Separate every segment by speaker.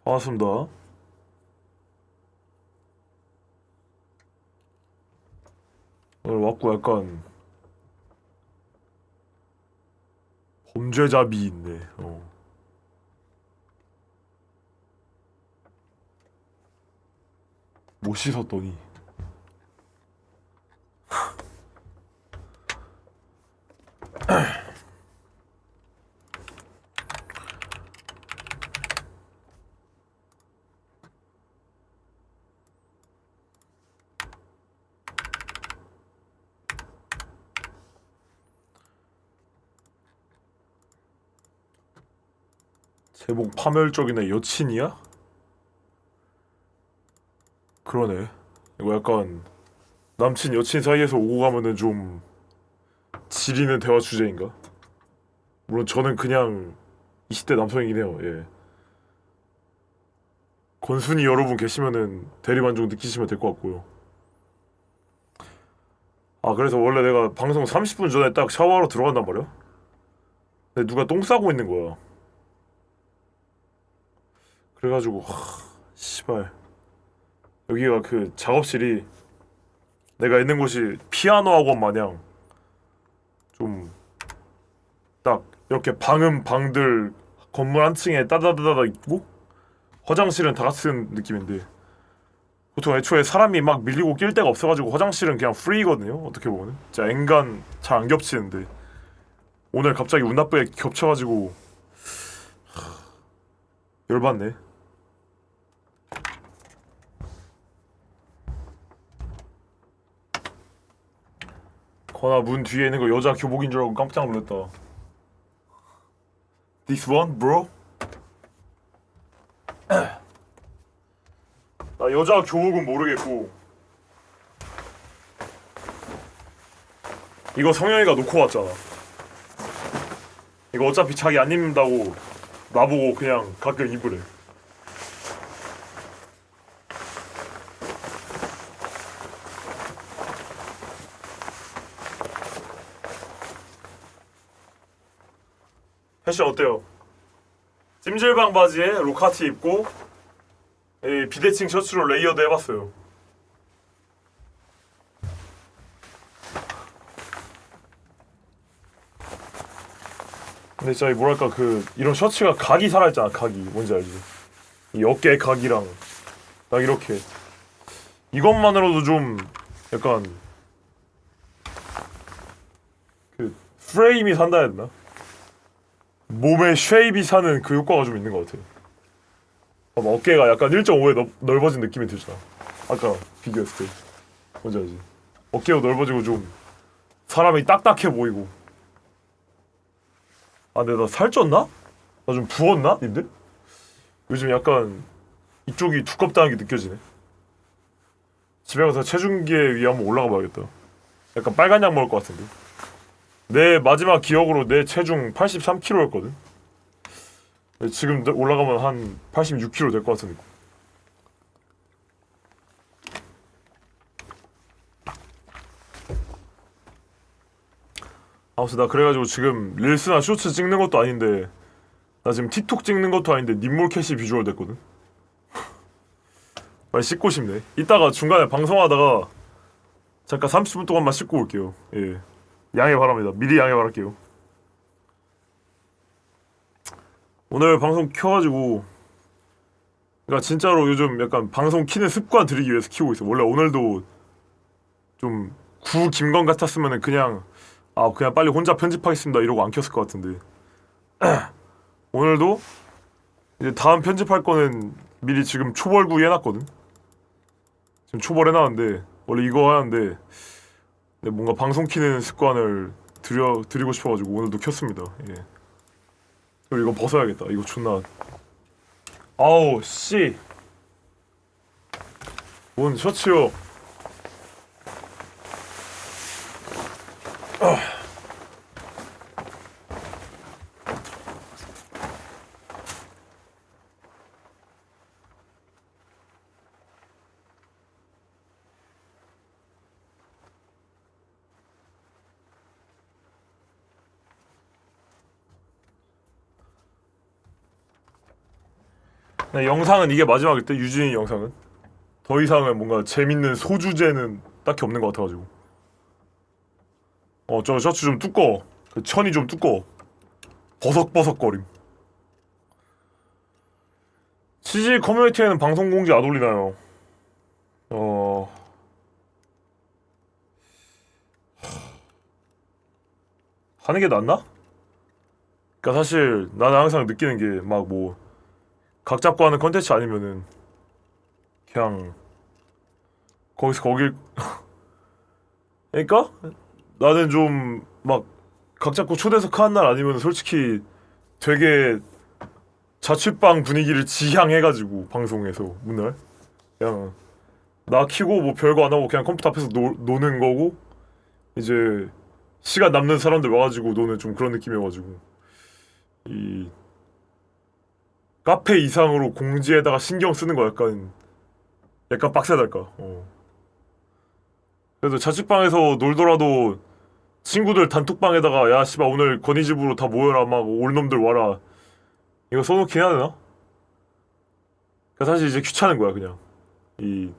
Speaker 1: 반갑습니다. 오늘 왔고 약간 범죄자비 있네. 못 씻었더니 제목 파멸적이네. 여친이야? 그러네. 이거 약간 남친 여친 사이에서 오고 가면은 좀 지리는 대화 주제인가? 물론 저는 그냥 20대 남성이긴 해요. 예. 권순이 여러분 계시면은 대리만족 느끼시면 될 것 같고요. 아, 그래서 원래 내가 방송 30분 전에 딱 샤워하러 들어간단 말이야? 근데 누가 똥 싸고 있는 거야. 그래가지고 씨발, 여기가 그 작업실이 내가 있는 곳이 피아노 학원 마냥 좀 딱 이렇게 방들 건물 한 층에 따다다다 있고 화장실은 다 같은 느낌인데, 보통 애초에 사람이 막 밀리고 낄 데가 없어가지고 화장실은 그냥 프리거든요. 어떻게 보면은 진짜 엔간 잘 안 겹치는데, 오늘 갑자기 운 나쁘게 겹쳐가지고 열받네. 거나 문 뒤에 있는 거 여자 교복인 줄 알고 깜짝 놀랐다. This one, bro? 나 여자 교복은 모르겠고, 이거 성현이가 놓고 왔잖아. 이거 어차피 자기 안 입는다고 나보고 그냥 가끔 입으래. 패션 어때요? 찜질방 바지에 로카티 입고 이 비대칭 셔츠로 레이어드 해봤어요. 근데 진짜 뭐랄까, 그 이런 셔츠가 각이 살아있잖아. 각이 뭔지 알지? 이 어깨 각이랑 딱 이렇게, 이것만으로도 좀 약간 그 프레임이 산다 해야 되나? 몸에 쉐입이 사는 그 효과가 좀 있는 것 같아. 봐봐, 어깨가 약간 1.5에 넓어진 느낌이 들잖아. 아까 비교했을 때. 뭔지 알지? 어깨가 넓어지고 좀 사람이 딱딱해 보이고. 아, 근데 나 살쪘나? 나 좀 부었나? 님들? 요즘 약간 이쪽이 두껍다는 게 느껴지네. 집에 가서 체중계 위에 한번 올라가 봐야겠다. 약간 빨간 약 먹을 것 같은데. 내 마지막 기억으로 내 체중 83kg였거든. 지금 올라가면 한 86kg 될 것 같은 느낌. 아무튼 나 그래가지고 지금 릴스나 쇼츠 찍는 것도 아닌데, 나 지금 틱톡 찍는 것도 아닌데 님몰캐시 비주얼 됐거든. 빨리 씻고 싶네. 이따가 중간에 방송하다가 잠깐 30분 동안만 씻고 올게요. 예, 양해 바랍니다. 미리 양해 바랄게요. 오늘 방송 켜가지고, 그러니까 진짜로 요즘 약간 방송 키는 습관 들이기 위해서 키우고 있어. 원래 오늘도 좀 구 김건 같았으면은 그냥 그냥 빨리 혼자 편집하겠습니다 이러고 안 켰을 것 같은데, 오늘도 이제 다음 편집할 거는 미리 지금 초벌구 해놨거든. 지금 초벌해놨는데, 원래 이거 하는데 근데 뭔가 방송 키는 습관을 드리고 싶어가지고 오늘도 켰습니다. 예. 그리고 이거 벗어야겠다. 이거 존나, 아우 씨, 뭔 셔츠요. 네, 영상은 이게 마지막일 때 유진이 영상은 더 이상은 뭔가 재밌는 소주제는 딱히 없는 것 같아가지고. 저 셔츠 좀 두꺼워. 그 천이 좀 두꺼워. 버석버석거림. CG 커뮤니티에는 방송 공지 안 올리나요? 어... 하는 게 낫나? 그니까 사실 나는 항상 느끼는 게 막 뭐 각 잡고 하는 컨텐츠 아니면은 그냥 거기서 거길 그러니까 나는 좀 막 각 잡고 초대석 하는 날 아니면 솔직히 되게 자취방 분위기를 지향해가지고 방송에서 맨날 그냥 나 키고 뭐 별거 안 하고 그냥 컴퓨터 앞에서 노는 거고 이제 시간 남는 사람들 와가지고 노는 좀 그런 느낌이어가지고 이 카페 이상으로 공지에다가 신경 쓰는 거 약간 빡세달까. 그래도 자취방에서 놀더라도 친구들 단톡방에다가 야 씨발 오늘 건희 집으로 다 모여라 막 올 놈들 와라 이거 써놓긴 해야 되나? 그러니까 사실 이제 귀찮은 거야 그냥 이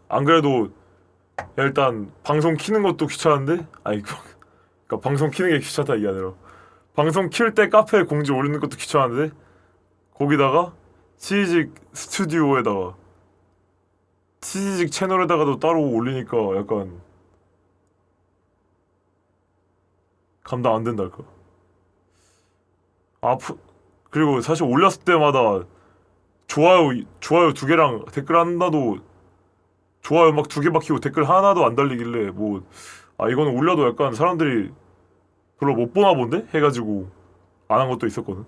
Speaker 1: 안 그래도 야, 일단 방송 키는 것도 귀찮은데 아니 그러니까 방송 키는 게 귀찮다 이게 아니라 방송 킬 때 카페에 공지 올리는 것도 귀찮은데 거기다가 치즈직 스튜디오에다가 치즈직 채널에다가도 따로 올리니까 약간 감당 안 된달까. 그리고 사실 올렸을 때마다 좋아요 두 개랑 댓글 하나도 좋아요 막 두 개 박히고 댓글 하나도 안 달리길래 뭐 이거는 올려도 약간 사람들이 별로 못 보나 본데 해가지고 안 한 것도 있었거든.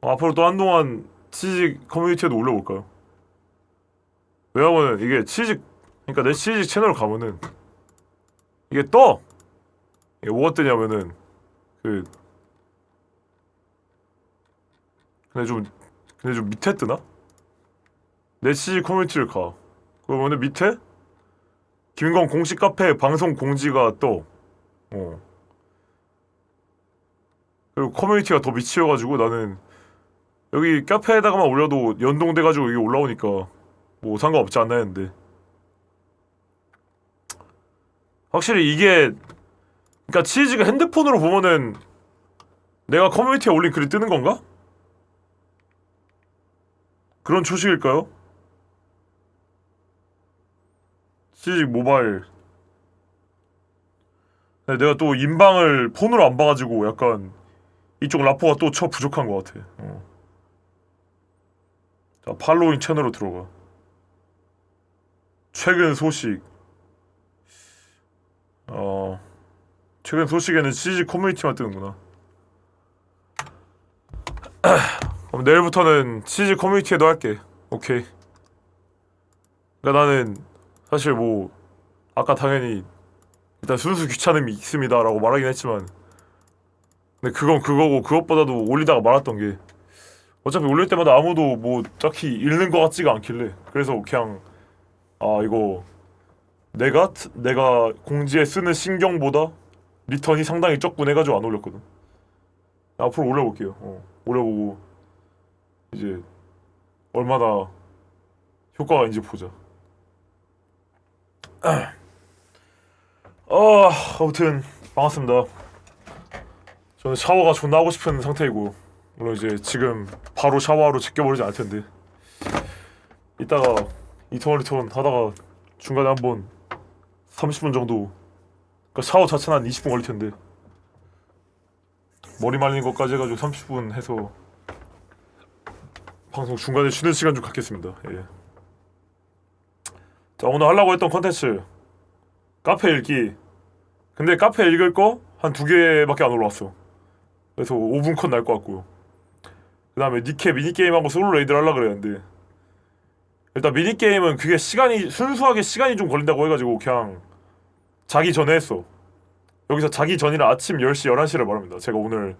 Speaker 1: 앞으로 또 한동안 치직 커뮤니티에도 올려볼까요? 왜냐면 이게 그러니까 내 치직 채널 가면은 이게 떠. 이게 뭐가 뜨냐면은 그 근데 좀 밑에 뜨나? 내 치직 커뮤니티를 가. 그러면은 밑에 김건 공식 카페 방송 공지가 떠. 어. 그리고 커뮤니티가 더 미치여가지고 나는 여기 카페에다가만 올려도 연동돼가지고 여기 올라오니까 뭐 상관없지 않나 했는데 확실히 이게 그니까 치즈가 핸드폰으로 보면은 내가 커뮤니티에 올린 글이 뜨는 건가? 그런 초식일까요? 치즈 모바일 근데 내가 또 인방을 폰으로 안 봐가지고 약간 이쪽 라포가 또 부족한 것 같아. 자, 팔로잉 채널로 들어가. 최근 소식. 최근 소식에는 CG 커뮤니티만 뜨는구나. 그럼 내일부터는 CG 커뮤니티에도 할게. 오케이. 그러니까 나는 사실 뭐 아까 당연히 일단 순수 귀찮음이 있습니다라고 말하긴 했지만 근데 그건 그거고 그것보다도 올리다가 말았던 게 어차피 올릴 때마다 아무도 뭐 딱히 읽는 것 같지가 않길래 그래서 그냥 이거 내가 공지에 쓰는 신경보다 리턴이 상당히 적군 해가지고 안 올렸거든. 앞으로 올려볼게요. 올려보고 이제 얼마나 효과가 있는지 보자. 아무튼 반갑습니다. 저는 샤워가 존나 하고 싶은 상태이고 물론 이제 지금 바로 샤워하러 제껴버리지 않을 텐데 이따가 이터널 리턴 하다가 중간에 한번 30분 정도 그러니까 샤워 자체는 한 20분 걸릴 텐데 머리 말리는 것까지 해가지고 30분 해서 방송 중간에 쉬는 시간 좀 갖겠습니다. 예. 자 오늘 하려고 했던 컨텐츠 카페 읽기. 근데 카페 읽을 거 한 2개밖에 안 올라왔어. 그래서 5분 컷 날 것 같고요. 그 다음에 니케 미니게임하고 솔로 레이드를 하려고 그랬는데 일단 미니게임은 그게 순수하게 시간이 좀 걸린다고 해가지고 그냥 자기 전에 했어. 여기서 자기 전이라 아침 10시, 11시를 말합니다. 제가 오늘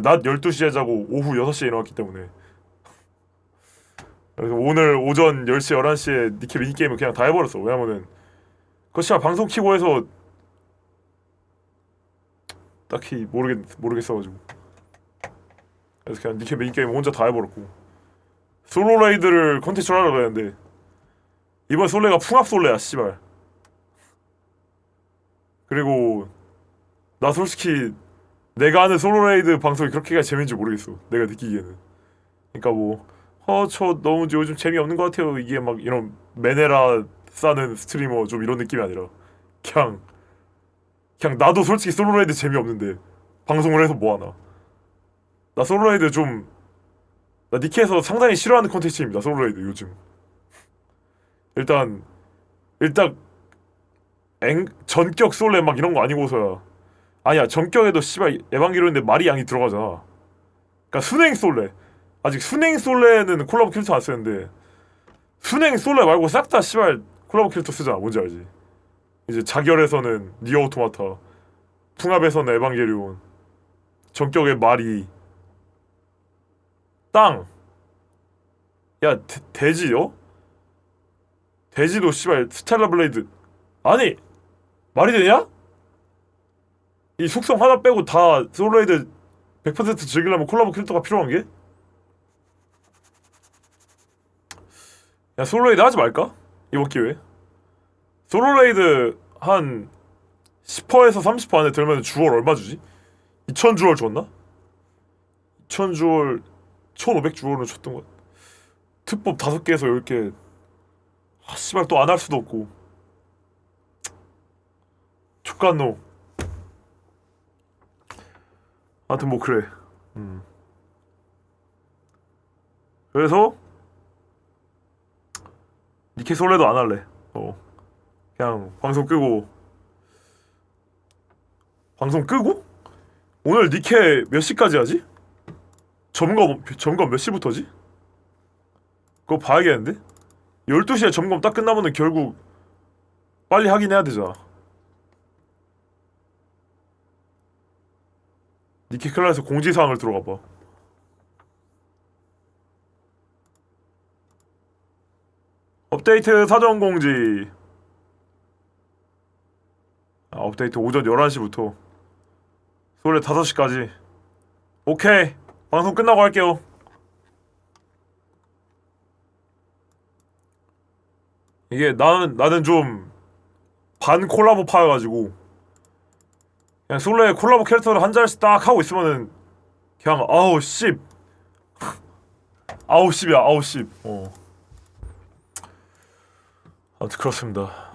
Speaker 1: 낮 12시에 자고 오후 6시에 일어났기 때문에 그래서 오늘 오전 10시, 11시에 니케 미니게임을 그냥 다 해버렸어. 왜냐면은 그 시간 방송 키고 해서 딱히 모르겠어가지고 그래서 그냥 니케 메인 게임 혼자 다 해버렸고 솔로 레이드를 컨텐츠로 하려고 했는데 이번 솔레가 풍합 솔레야 씨발. 그리고 나 솔직히 내가 하는 솔로 레이드 방송이 그렇게가 재밌는지 모르겠어. 내가 느끼기에는. 그러니까 뭐 저 너무 요즘 재미없는 것 같아요. 이게 막 이런 메네라 싸는 스트리머 좀 이런 느낌이 아니라 그냥 나도 솔직히 솔로 레이드 재미없는데 방송을 해서 뭐하나. 나 솔로 레이드 좀 나 니케에서 상당히 싫어하는 콘텐츠입니다. 솔로 레이드 요즘. 일단 전격 솔레 막 이런 거 아니고서야. 아니야 전격에도 씨발 에반게리온인데 말이 양이 들어가잖아. 그러니까 순행 솔레. 아직 순행 솔레는 콜라보 캐릭터 안 쓰는데 순행 솔레 말고 싹 다 씨발 콜라보 캐릭터 쓰잖아. 뭔지 알지? 이제 자결에서는 니어 오토마타, 풍합에서는 에반게리온, 전격의 마리, 땅. 야 돼지요? 돼지도 씨발 스텔라 블레이드. 아니 말이 되냐? 이 속성 하나 빼고 다 솔로레이드 100% 즐기려면 콜라보 캐릭터가 필요한 게? 야 솔로레이드 하지 말까? 이번 기회에 솔로레이드 한 10%에서 30% 안에 들면 주얼 얼마 주지? 2000 주얼 줬나? 2000 주얼 1500 주얼은 줬던 것 같아. 특법 5개에서 10개. 아 씨발 또 안 할 수도 없고 족간노. 아무튼 뭐 그래. 그래서 니케 솔레도 안 할래. 그냥 방송 끄고 오늘 니케 몇 시까지 하지? 점검 몇 시부터지? 그거 봐야겠는데? 12시에 점검 딱 끝나면은 결국 빨리 하긴 해야 되잖아. 니케 클라에서 공지사항을 들어가 봐. 업데이트 사전 공지. 업데이트 오전 11시부터 솔레 5시까지. 오케이. 방송 끝나고 할게요. 이게 나는 좀 반 콜라보 파여가지고 그냥 솔레 콜라보 캐릭터를 한 자리씩 딱 하고 있으면은 그냥 아우 씹 아우 씹이야 아우 씹. 아무튼 그렇습니다.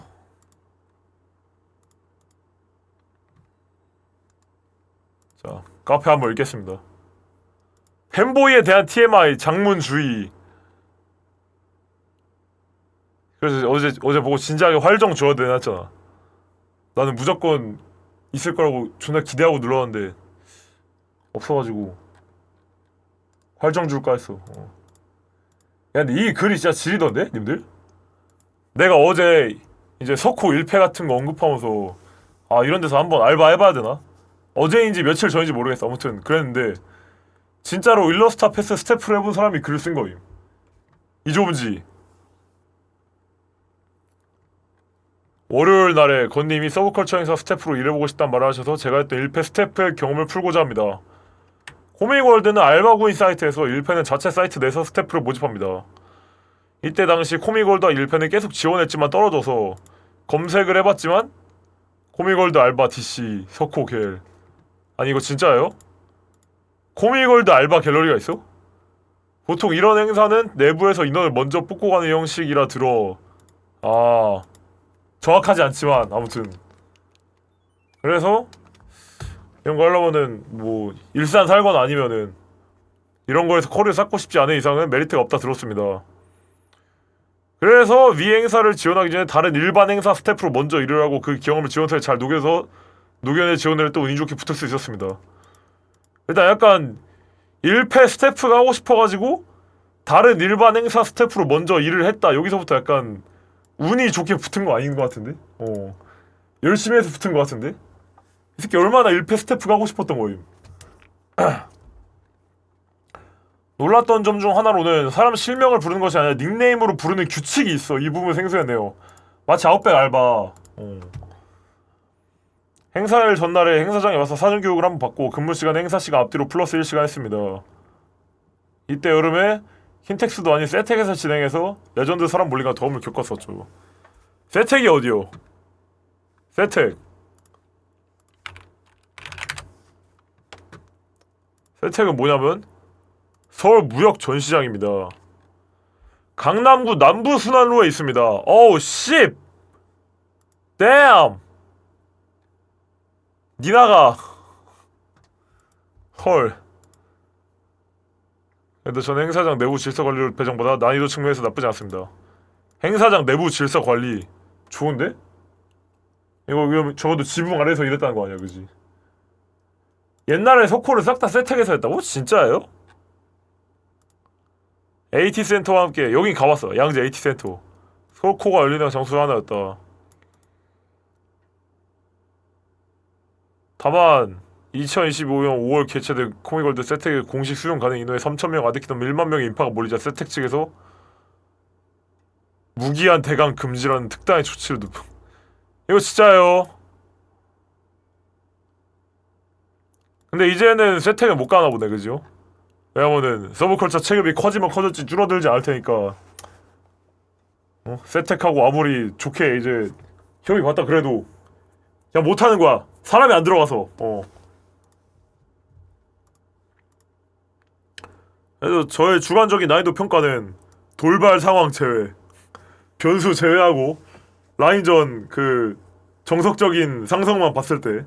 Speaker 1: 자 카페 한번 읽겠습니다. 팬보이에 대한 TMI 장문 주의. 그래서 어제 보고 진지하게 활정 줘야 되나 했잖아. 나는 무조건 있을 거라고 존나 기대하고 눌렀는데 없어가지고 활정 줄까 했어. 야 근데 이 글이 진짜 지리던데 님들? 내가 어제 이제 석호 1패 같은 거 언급하면서 아 이런 데서 한번 알바 해봐야 되나? 어제인지 며칠 전인지 모르겠어. 아무튼 그랬는데 진짜로 일러스타 패스 스태프를 해본 사람이 글을 쓴 거임. 이조문지. 월요일 날에 건님이 서브컬처 행사 스태프로 일해보고 싶단 말을 하셔서 제가 했던 1패 스태프의 경험을 풀고자 합니다. 코믹월드는 알바구인 사이트에서 1패는 자체 사이트 내에서 스태프를 모집합니다. 이때 당시 코믹월드와 1패는 계속 지원했지만 떨어져서 검색을 해봤지만 코믹월드 알바 DC 석호 갤. 아니 이거 진짜예요? 코믹월드 알바 갤러리가 있어? 보통 이런 행사는 내부에서 인원을 먼저 뽑고 가는 형식이라 들어. 정확하지 않지만 아무튼 그래서 이런 거 하려면은 뭐 일산 살거나 아니면은 이런 거에서 커리어 쌓고 싶지 않은 이상은 메리트가 없다 들었습니다. 그래서 위 행사를 지원하기 전에 다른 일반 행사 스태프로 먼저 일을 하고 그 경험을 지원서에 잘 녹여내 지원을 또 운이 좋게 붙을 수 있었습니다. 일단 약간 1패 스태프가 하고 싶어가지고 다른 일반 행사 스태프로 먼저 일을 했다. 여기서부터 약간 운이 좋게 붙은 거 아닌 것 같은데? 열심히 해서 붙은 것 같은데? 이 새끼 얼마나 1패 스태프가 하고 싶었던 거임. 놀랐던 점 중 하나로는 사람 실명을 부르는 것이 아니라 닉네임으로 부르는 규칙이 있어. 이 부분 생소했네요. 마치 아웃백 알바. 행사일 전날에 행사장에 와서 사전교육을 한번 받고 근무 시간에 행사 시간 앞뒤로 플러스 1시간 했습니다. 이때 여름에 킨텍스도 아닌 세텍에서 진행해서 레전드 사람 몰리가 더움을 겪었었죠. 세텍이 어디요? 세텍. 세텍은 뭐냐면 서울 무역 전시장입니다. 강남구 남부 순환로에 있습니다. 어우 씨. 댐. 니나가. 헐. 근데 저는 행사장 내부 질서 관리 배정보다 난이도 측면에서 나쁘지 않습니다. 행사장 내부 질서 관리 좋은데? 이거 적어도 지붕 아래에서 일했다는 거 아니야, 그지? 옛날에 석호를 싹 다 세택해서 했다고? 진짜예요? AT 센터와 함께 여긴 가봤어. 양재 AT 센터. 석호가 열리는 장소 하나였다. 다만 2025년 5월 개최된 코미골드 세택의 공식 수용 가능 인원의 3,000명 아득히던 1만 명의 인파가 몰리자 세택 측에서 무기한 대강 금지라는 특단의 조치를 이거 진짜예요. 근데 이제는 세택을 못 가나 보네, 그죠? 왜냐면은 서브컬처 체급이 커지면 커졌지 줄어들지 않을 테니까. 세택하고 아무리 좋게 이제 형이 봤다 그래도 그냥 못하는 거야. 사람이 안 들어가서. 그래서 저의 주관적인 난이도 평가는 돌발 상황 제외, 변수 제외하고 라인전 그 정석적인 상성만 봤을 때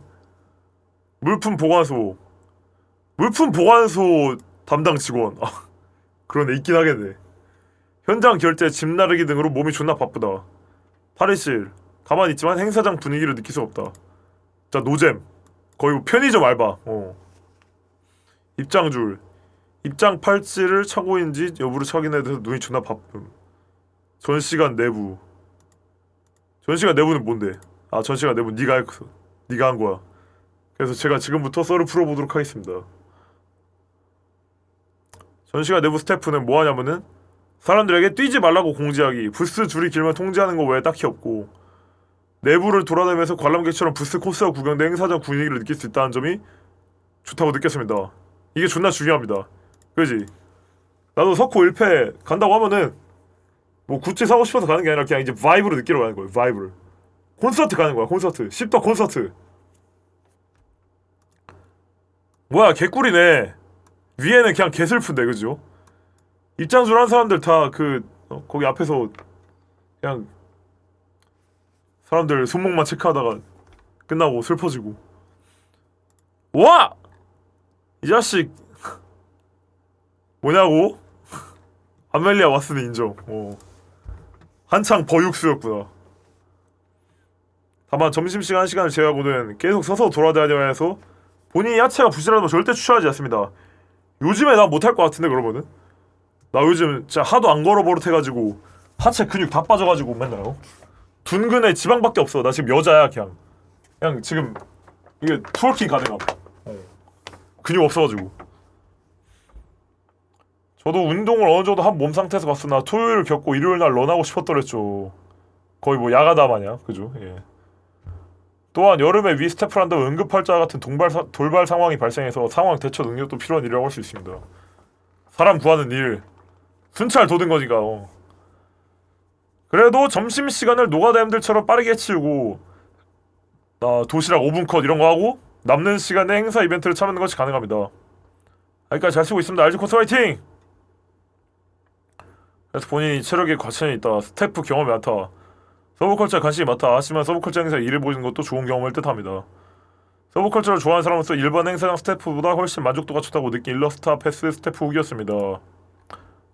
Speaker 1: 물품 보관소 담당 직원. 그러네, 있긴 하겠네. 현장 결제, 짐 나르기 등으로 몸이 존나 바쁘다. 탈의실 가만히 있지만 행사장 분위기를 느낄 수 없다. 자, 노잼 거의 뭐 편의점 알바. 입장줄 입장 팔찌를 차고인지 여부를 확인해야 돼서 눈이 존나 바쁨. 전시관 내부는 뭔데? 전시관 내부 네가 한 거야. 그래서 제가 지금부터 썰을 풀어보도록 하겠습니다. 전시관 내부 스태프는 뭐 하냐면은 사람들에게 뛰지 말라고 공지하기, 부스 줄이 길면 통제하는 거 외에 딱히 없고, 내부를 돌아다니면서 관람객처럼 부스 코스와 구경대 행사장 분위기를 느낄 수 있다는 점이 좋다고 느꼈습니다. 이게 존나 중요합니다. 그지? 나도 석호 1패 간다고 하면은 뭐 굿즈 사고 싶어서 가는 게 아니라 그냥 이제 바이브를 느끼러 가는 거예요. 바이브를. 콘서트 가는 거야. 콘서트. 십덕 콘서트. 뭐야, 개꿀이네. 위에는 그냥 개슬픈데, 그죠? 입장줄 한 사람들 다 거기 앞에서 그냥 사람들 손목만 체크하다가 끝나고 슬퍼지고. 와! 이 자식 뭐냐고? 아멜리아 왓슨은 인정. 한창 버육수였구나. 다만 점심시간 시간을 제외하고는 계속 서서 돌아다녀야 해서 본인이 하체가 부실하다면 절대 추천하지 않습니다. 요즘에 난 못할 것 같은데, 그러면은 나 요즘 진짜 하도 안 걸어 버릇해가지고 하체 근육 다 빠져가지고 맨날 둔근에 지방밖에 없어. 나 지금 여자야. 그냥 지금 이게 트월킹 가능함. 근육 없어가지고. 저도 운동을 어느 정도 한 몸 상태에서 갔으나 토요일을 겪고 일요일 날 런하고 싶었더랬죠. 거의 뭐 야가다 마냥, 그죠? 예. 또한 여름에 위 스태프를 한다면 응급할자 같은 돌발 상황이 발생해서 상황 대처 능력도 필요한 일이라고 할 수 있습니다. 사람 구하는 일 순찰 도는 거니까. 그래도 점심시간을 노가다님들처럼 빠르게 치우고 도시락 5분 컷 이런 거 하고 남는 시간에 행사 이벤트를 참는 것이 가능합니다. 여기까지 잘 쓰고 있습니다. RG 코스 화이팅! 그래서 본인이 체력에 과천이 있다. 스태프 경험이 많다. 서브컬처에 관심이 많다. 하지만 서브컬처 행사에 일을 보는 것도 좋은 경험을 뜻합니다. 서브컬처를 좋아하는 사람으로서 일반 행사장 스태프보다 훨씬 만족도가 좋다고 느낀 일러스트 패스 스태프 후기였습니다.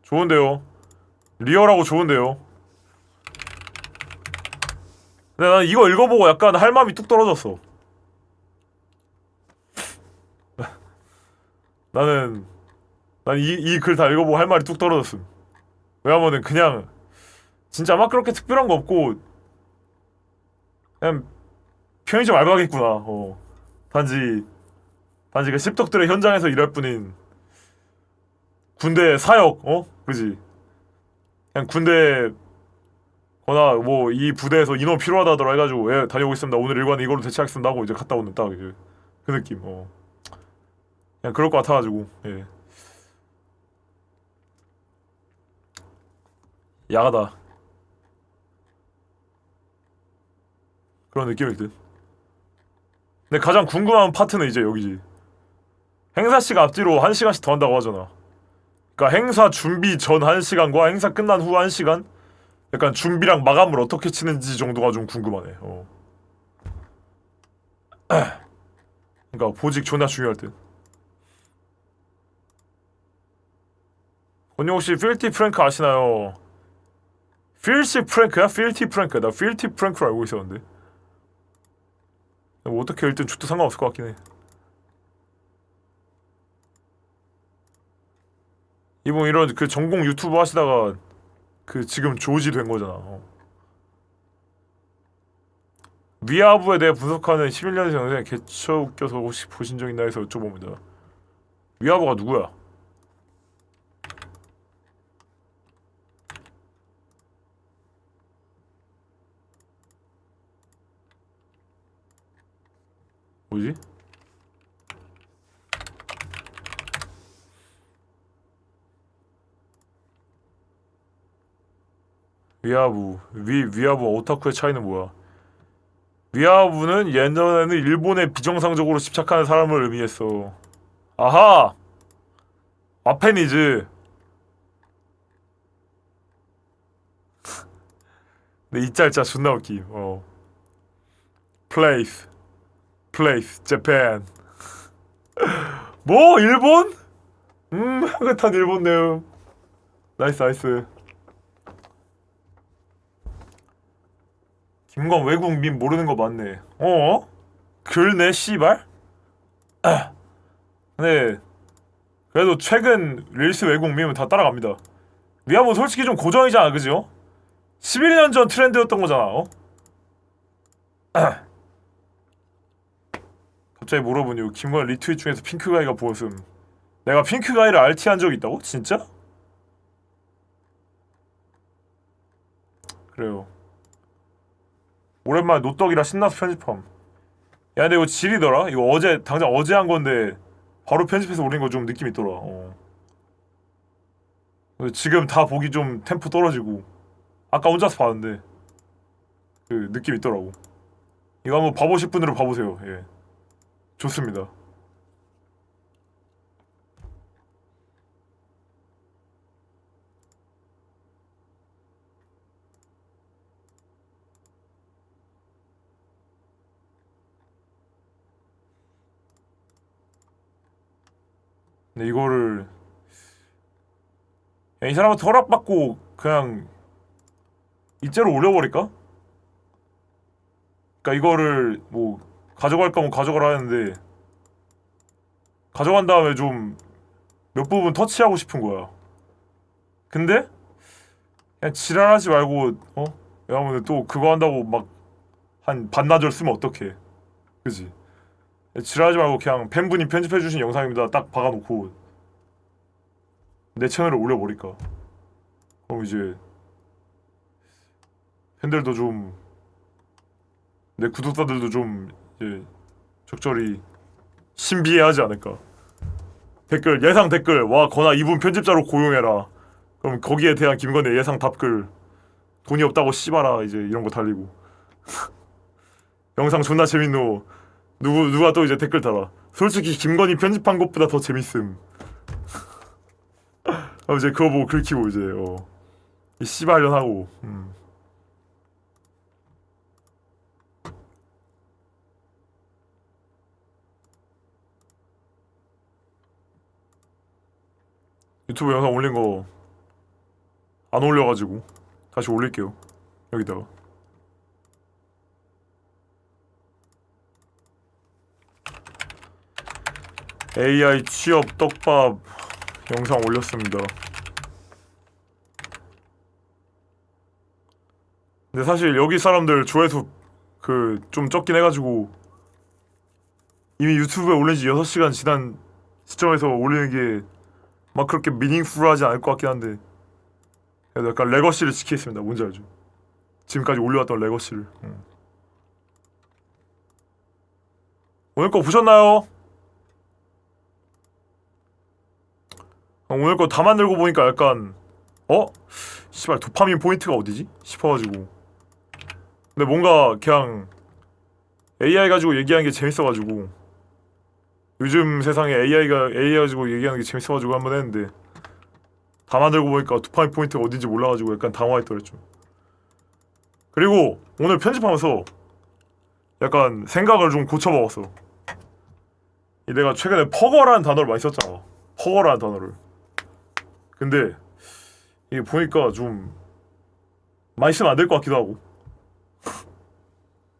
Speaker 1: 좋은데요. 리얼하고 좋은데요. 근데 난 이거 읽어보고 약간 할 마음이 뚝 떨어졌어. 난 이 글 다 읽어보고 할 말이 뚝 떨어졌음. 왜냐면은 그냥 진짜 막 그렇게 특별한 거 없고 그냥 편의점 알바겠구나. 단지 그 씹덕들의 현장에서 일할 뿐인 군대 사역. 그지? 그냥 군대 거나 뭐 이 부대에서 인원 필요하다더라 해가지고 다녀오고 있습니다. 오늘 일과는 이걸로 대체하겠습니다 하고 이제 갔다 오는 딱 그 느낌. 그냥 그럴 것 같아가지고. 예. 야하다. 그런 느낌일 듯. 근데 가장 궁금한 파트는 이제 여기지. 행사시간 앞뒤로 1시간씩 더 한다고 하잖아. 그러니까 행사 준비 전 1시간과 행사 끝난 후 1시간? 약간 준비랑 마감을 어떻게 치는지 정도가 좀 궁금하네. 그러니까 보직 존나 중요할 듯. 언니 혹시 필티 프랭크 아시나요? 필시 프랭크야? 필티 프랭크. 나 필티 프랭크로 알고 있었는데. 뭐 어떻게 일단 죽도 상관없을 것 같긴 해. 이분 이런 그 전공 유튜브 하시다가 그 지금 조지 된 거잖아. 위아부에 대해 분석하는 11년생 영상에 개처 웃겨서 혹시 보신 적 있나 해서 여쭤봅니다. 위아부가 누구야? 뭐지? 위아부 오타쿠의 차이는 뭐야? 위아부는 예전에는 일본에 비정상적으로 집착하는 사람을 의미했어. 아하! 와페니즈. 근데 이 짤짜 존나 웃김. Place, place, Japan. 뭐? 일본? 향긋한 일본 내음. 나이스 나이스. 김건 외국 밈 모르는 거 맞네. 글네 씨발? 근데 그래도 최근 릴스 외국 밈은 다 따라갑니다. 위아뭐 솔직히 좀 고정이잖아, 그지요? 11년 전 트렌드였던 거잖아. 갑자기 물어보니 김건 리트윗 중에서 핑크가이가 보였음. 내가 핑크가이를 RT한 적 있다고? 진짜? 그래요. 오랜만에 노떡이라 신나서 편집함. 야 근데 이거 지리더라? 이거 당장 어제 한 건데 바로 편집해서 올린 거 좀 느낌 있더라. 지금 다 보기 좀 템포 떨어지고 아까 혼자서 봤는데 그 느낌 있더라고. 이거 한번 봐보실 분으로 봐보세요. 예, 좋습니다. 근데 이거를 야, 이 사람한테 허락받고 그냥 이째로 올려버릴까? 그러니까 이거를 뭐 가져갈 거면 가져가라 하는데 가져간 다음에 좀 몇 부분 터치하고 싶은 거야. 근데 그냥 지랄하지 말고 왜냐면 또 그거 한다고 막 한 반나절 쓰면 어떡해. 그지? 지랄하지 말고 그냥 팬분이 편집해주신 영상입니다 딱 박아놓고 내 채널에 올려버릴까. 그럼 이제 팬들도 좀 내 구독자들도 좀 이제 적절히 신비해하지 않을까. 댓글 예상 댓글 와 거나 이분 편집자로 고용해라. 그럼 거기에 대한 김건의 예상 답글 돈이 없다고 씨발아 이제 이런 거 달리고 영상 존나 재밌노. 누가 또 이제 댓글 달아. 솔직히 김건희 편집한 것보다 더 재밌음. 이제 그거 보고 긁히고 이제 이 씨발년 하고. 유튜브 영상 올린 거 안 올려가지고 다시 올릴게요. 여기다가. AI 취업 떡밥 영상 올렸습니다. 근데 사실 여기 사람들 조회수 그 좀 적긴 해가지고 이미 유튜브에 올린 지 6시간 지난 시점에서 올리는 게 막 그렇게 미닝풀하지 않을 것 같긴 한데 그래도 약간 레거시를 지키겠습니다. 뭔지 알죠? 지금까지 올려왔던 레거시를. 오늘 거 보셨나요? 오늘 거 다 만들고 보니까 약간 어? 씨발 도파민 포인트가 어디지? 싶어가지고. 근데 뭔가 그냥 AI 가지고 얘기하는 게 재밌어가지고 요즘 세상에 AI 가지고 얘기하는 게 재밌어가지고 한번 했는데 다 만들고 보니까 도파민 포인트가 어딘지 몰라가지고 약간 당황했더랬죠. 그리고 오늘 편집하면서 약간 생각을 좀 고쳐먹었어. 이 내가 최근에 퍼거라는 단어를 많이 썼잖아. 퍼거라는 단어를. 근데 이게 보니까 좀 많이 쓰면 안 될 것 같기도 하고.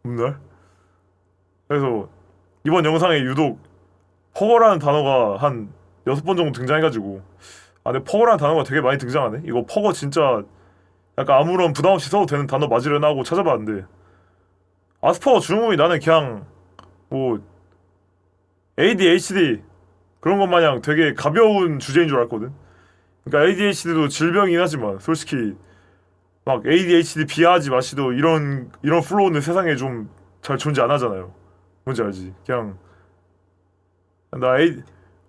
Speaker 1: 오늘. 그래서 이번 영상에 유독 퍼거라는 단어가 한 6번 정도 등장해가지고 아 근데 퍼거라는 단어가 되게 많이 등장하네. 이거 퍼거 진짜 약간 아무런 부담 없이 써도 되는 단어 맞으려나 하고 찾아봤는데 아스퍼거 중국이 나는 그냥 뭐 ADHD 그런 것 마냥 되게 가벼운 주제인 줄 알았거든. 그러니까 ADHD도 질병이긴 하지만 솔직히 막 ADHD 비하하지 마시도 이런 플로우는 세상에 좀 잘 존재 안 하잖아요. 뭔지 알지? 그냥 나 A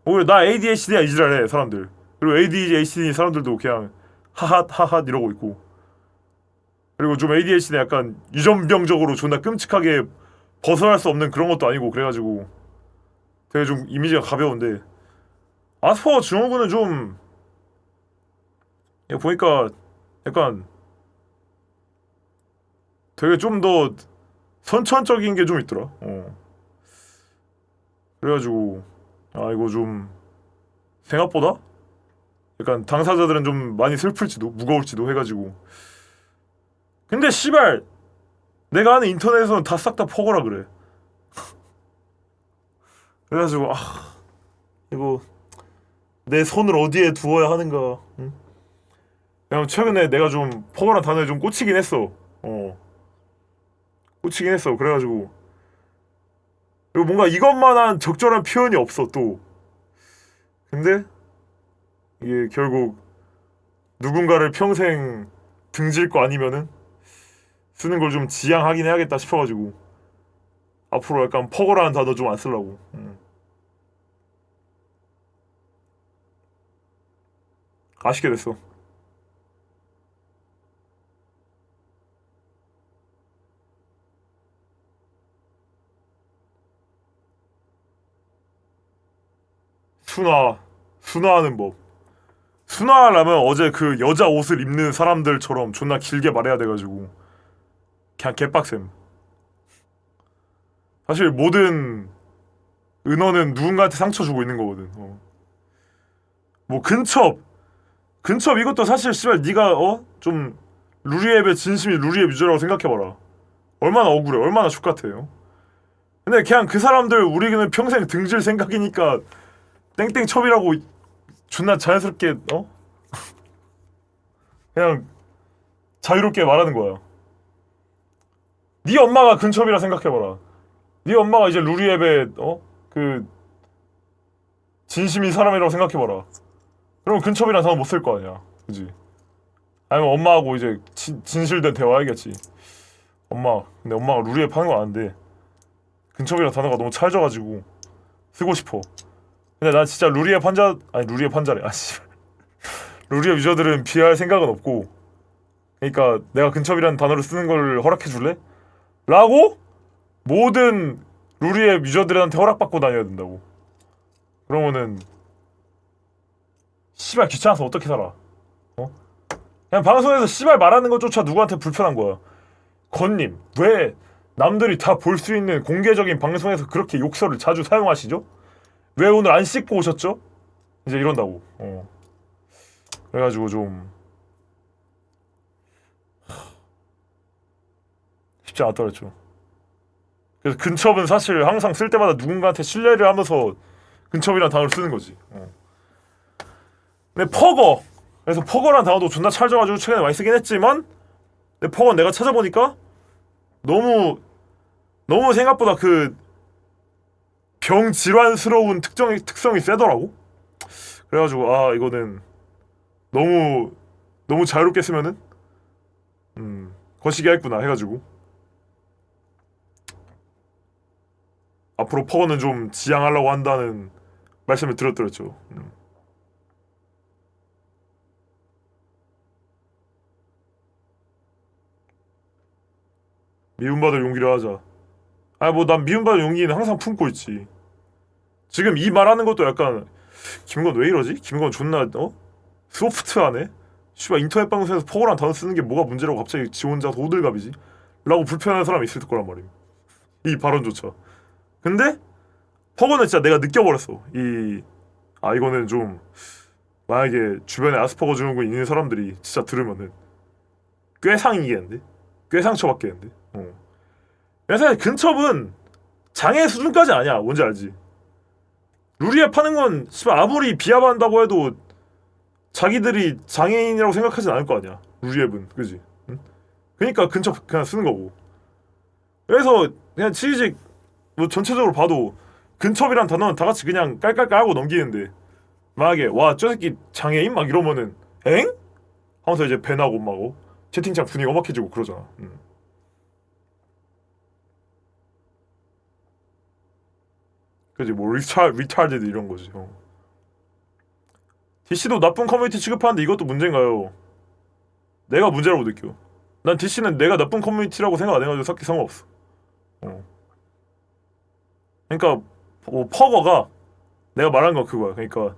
Speaker 1: 오히려 나 ADHD야 이지랄해 사람들. 그리고 ADHD 사람들도 그냥 하핫 하핫 이러고 있고. 그리고 좀 ADHD 약간 유전병적으로 존나 끔찍하게 벗어날 수 없는 그런 것도 아니고 그래가지고 되게 좀 이미지가 가벼운데 아스퍼거 증후군은 좀 보니까 약간 되게 좀 더 선천적인 게 좀 있더라. 그래가지고 아 이거 좀 생각보다 약간 당사자들은 좀 많이 슬플지도 무거울지도 해가지고 근데 씨발 내가 아는 인터넷에서는 다 싹 다 퍼거라 그래. 그래가지고 아 이거 내 손을 어디에 두어야 하는가. 응? 그냥 최근에 내가 좀 퍼거란 단어에 좀 꽂히긴 했어. 꽂히긴 했어. 그래가지고 그리고 뭔가 이것만한 적절한 표현이 없어 또. 근데 이게 결국 누군가를 평생 등질 거 아니면은 쓰는 걸 좀 지양하긴 해야겠다 싶어가지고 앞으로 약간 퍼거라는 단어 좀 안 쓰려고. 아쉽게 됐어. 순화 순화하는 법. 순화하려면 어제 그 여자 옷을 입는 사람들처럼 존나 길게 말해야 돼가지고 그냥 개빡셈. 사실 모든 은어는 누군가한테 상처 주고 있는 거거든. 뭐 근첩 이것도 사실 씨발 네가 좀 루리앱의 진심이 루리앱 유저라고 생각해봐라. 얼마나 억울해, 얼마나 족같아요. 근데 그냥 그 사람들 우리는 평생 등질 생각이니까 땡땡첩이라고 존나 자연스럽게 그냥 자유롭게 말하는 거야. 네 엄마가 근첩이라 생각해봐라. 네 엄마가 이제 루리앱의 그 진심인 사람이라고 생각해봐라. 그럼 근첩이란 단어 못 쓸 거 아니야, 그지? 아니면 엄마하고 이제 진실된 대화하겠지. 엄마, 근데 엄마가 루리앱 하는 거 아는데 근첩이란 단어가 너무 찰져가지고 쓰고 싶어. 근데 난 진짜 루리앱 환자 아니 루리앱 환자래. 아씨. 루리앱 유저들은 비할 생각은 없고. 그러니까 내가 근첩이라는 단어를 쓰는 걸 허락해 줄래? 라고 모든 루리앱 유저들한테 허락받고 다녀야 된다고. 그러면은 씨발 귀찮아서 어떻게 살아? 그냥 방송에서 씨발 말하는 것조차 누구한테 불편한 거야. 건님, 왜 남들이 다 볼 수 있는 공개적인 방송에서 그렇게 욕설을 자주 사용하시죠? 왜 오늘 안 씻고 오셨죠? 이제 이런다고. 그래가지고 좀 쉽지 않았더랬죠. 그래서 근첩은 사실 항상 쓸 때마다 누군가한테 신뢰를 하면서 근첩이란 단어를 쓰는 거지. 근데 퍼거. 그래서 퍼거란 단어도 존나 찰져가지고 최근에 많이 쓰긴 했지만 근데 퍼거는 내가 찾아보니까 너무 너무 생각보다 그 병질환스러운 특성이 세더라고. 그래가지고 아 이거는 너무 너무 자유롭게 쓰면은 거시기 했구나 해가지고 앞으로 퍼거는 좀 지양하려고 한다는 말씀을 드렸더랬죠. 미움받을 용기를 하자. 아 뭐 난 미움받을 용기는 항상 품고 있지. 지금 이 말하는 것도 약간 김건 왜 이러지? 김건 존나 소프트하네. 씨발 인터넷 방송에서 퍼거란 단어 쓰는 게 뭐가 문제라고 갑자기 지 혼자 호들갑이지? 라고 불편한 사람이 있을 거란 말이야. 이 발언조차. 근데 퍼거는 진짜 내가 느껴버렸어. 이거는 좀 만약에 주변에 아스퍼거 증후군 있는 사람들이 진짜 들으면은 꽤 상이겠는데? 꽤 상처받겠는데? 그래서 근첩은 장애 수준까지 아니야. 뭔지 알지? 루리에 파는 건 씨발 아무리 비하한다고 해도 자기들이 장애인이라고 생각하진 않을 거 아니야. 루리앱은 그지? 응? 그러니까 근첩 그냥 쓰는 거고. 그래서 그냥 치이직 뭐 전체적으로 봐도 근첩이란 단어는 다 같이 그냥 깔깔깔 하고 넘기는데 만약에 와 저 새끼 장애인 막 이러면은 엥? 하면서 이제 밴하고 막 채팅창 분위기 엄악해지고 그러잖아. 그지 뭐 리타르드 이런 거지. DC도 나쁜 커뮤니티 취급하는데 이것도 문제인가요? 내가 문제라고 느껴. 난 DC는 내가 나쁜 커뮤니티라고 생각 안 해가지고 딱히 상관없어. 그러니까 뭐 퍼거가 내가 말한 건 그거야. 그러니까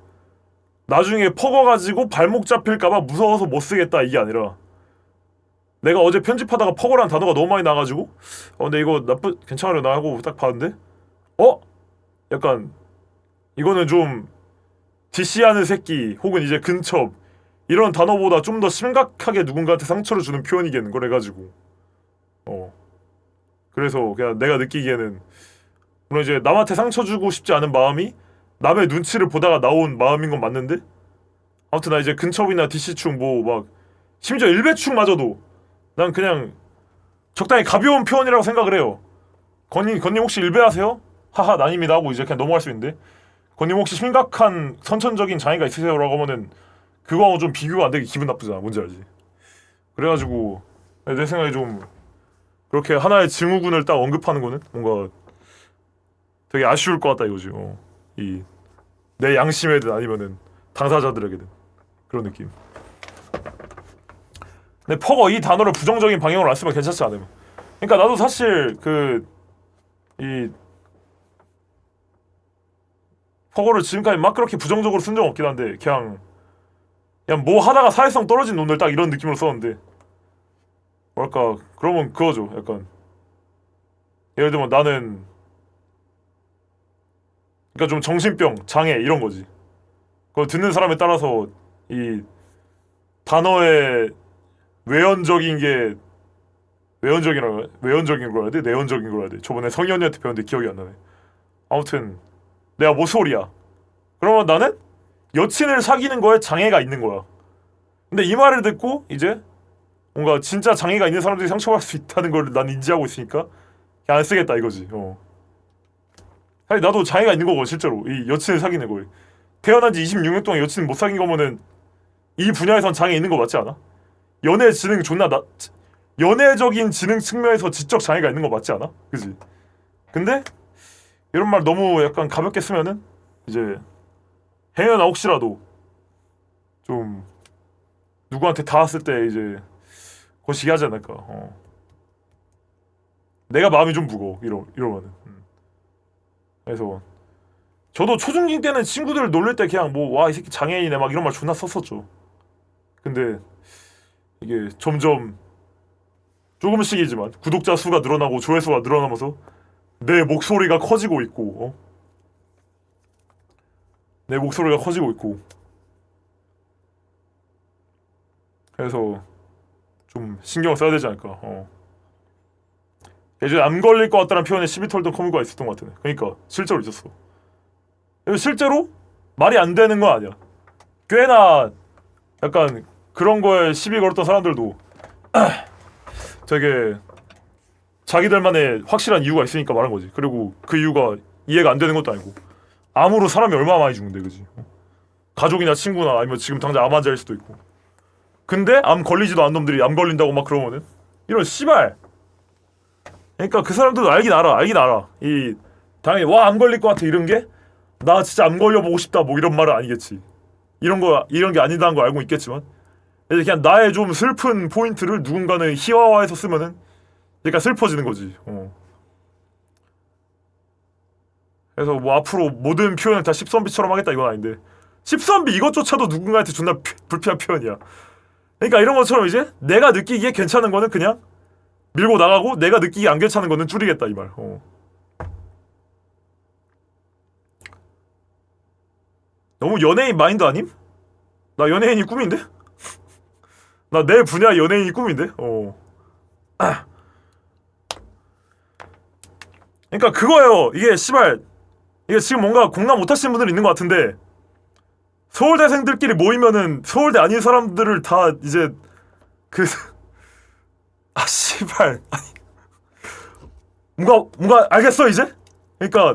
Speaker 1: 나중에 퍼거 가지고 발목 잡힐까봐 무서워서 못 쓰겠다 이게 아니라 내가 어제 편집하다가 퍼거란 단어가 너무 많이 나가지고 근데 이거 괜찮으려나 하고 딱 봤는데 약간 이거는 좀 DC하는 새끼 혹은 이제 근첩 이런 단어보다 좀 더 심각하게 누군가한테 상처를 주는 표현이겠는 걸 해가지고 그래서 그냥 내가 느끼기에는 물론 이제 남한테 상처 주고 싶지 않은 마음이 남의 눈치를 보다가 나온 마음인 건 맞는데 아무튼 나 이제 근첩이나 DC충 뭐 막 심지어 일배충마저도 난 그냥 적당히 가벼운 표현이라고 생각을 해요. 건님 혹시 일배하세요? 하하 아닙니다 하고 이제 그냥 넘어갈 수 있는데 건님 혹시 심각한 선천적인 장애가 있으세요? 라고 하면은 그거하고 좀 비교가 안 되게 기분 나쁘잖아. 뭔지 알지? 그래가지고 내 생각에 좀 그렇게 하나의 증후군을 딱 언급하는 거는 뭔가 되게 아쉬울 것 같다 이거지. 이 내 양심에든 아니면은 당사자들에게든 그런 느낌. 근데 퍼거 이 단어를 부정적인 방향으로 안 쓰면 괜찮지 않음. 그러니까 나도 사실 이 퍼거를 지금까지 막 그렇게 부정적으로 쓴 적 없긴 한데 그냥 뭐 하다가 사회성 떨어진 놈들 딱 이런 느낌으로 썼는데 뭐랄까 그러면 그거죠. 약간 예를 들면 나는 그러니까 좀 정신병, 장애 이런 거지. 그거 듣는 사람에 따라서 이 단어의 외연적인 게 외연적인 걸 해야 돼? 내연적인 걸 해야 돼? 저번에 성희 언니한테 배웠는데 기억이 안 나네. 아무튼 내가 모쏠이야. 그러면 나는 여친을 사귀는 거에 장애가 있는 거야. 근데 이 말을 듣고 이제 뭔가 진짜 장애가 있는 사람들이 상처받을 수 있다는 걸 난 인지하고 있으니까 그냥 안 쓰겠다 이거지. 사실 나도 장애가 있는 거고 실제로 이 여친을 사귀는 거에 태어난 지 26년 동안 여친 못 사귄 거면은 이 분야에선 장애 있는 거 맞지 않아? 연애 지능 연애적인 지능 측면에서 지적 장애가 있는 거 맞지 않아? 그지? 근데 이런 말 너무 약간 가볍게 쓰면은 이제 행여나 혹시라도 좀 누구한테 닿았을 때 이제 거시기 하지 않을까. 내가 마음이 좀 무거워 이러면은. 그래서 저도 초중딩 때는 친구들 놀릴 때 그냥 뭐 와 이 새끼 장애인이네 막 이런 말 존나 썼었죠. 근데 이게 점점 조금씩이지만 구독자 수가 늘어나고 조회수가 늘어나면서 내 목소리가 커지고 있고 내 목소리가 커지고 있고 그래서 좀 신경을 써야 되지 않을까. 예전에 암 걸릴 것 같다는 표현에 시비 털던 커뮤가 있었던 것 같아. 그러니까 실제로 있었어. 실제로 말이 안 되는 건 아니야. 꽤나 약간 그런 거에 시비 걸었던 사람들도 되게 자기들만의 확실한 이유가 있으니까 말한 거지. 그리고 그 이유가 이해가 안 되는 것도 아니고 암으로 사람이 얼마나 많이 죽는데 그지. 가족이나 친구나 아니면 지금 당장 암 환자일 수도 있고. 근데 암 걸리지도 않은 놈들이 암 걸린다고 막 그러면은 이런 씨발. 그러니까 그 사람들도 알긴 알아. 이 당연히 와 암 걸릴 것 같아 이런 게 나 진짜 암 걸려보고 싶다 뭐 이런 말은 아니겠지. 이런 게 아니다는 거 알고 있겠지만 그냥 나의 좀 슬픈 포인트를 누군가는 희화화해서 쓰면은 그러니까 슬퍼지는 거지. 그래서 뭐 앞으로 모든 표현을 다 십선비처럼 하겠다 이건 아닌데, 십선비 이것조차도 누군가한테 존나 불필요한 표현이야. 그러니까 이런 것처럼 이제 내가 느끼기에 괜찮은 거는 그냥 밀고 나가고, 내가 느끼기에 안 괜찮은 거는 줄이겠다 이 말. 너무 연예인 마인드 아님? 나 연예인이 꿈인데? 나 내 분야 연예인이 꿈인데? 그러니까 그거예요. 이게 씨발, 이게 지금 뭔가 공감 못하시는 분들이 있는 것 같은데, 서울대생들끼리 모이면은 서울대 아닌 사람들을 다 이제 그 아 씨발, 아니 뭔가 알겠어 이제? 그러니까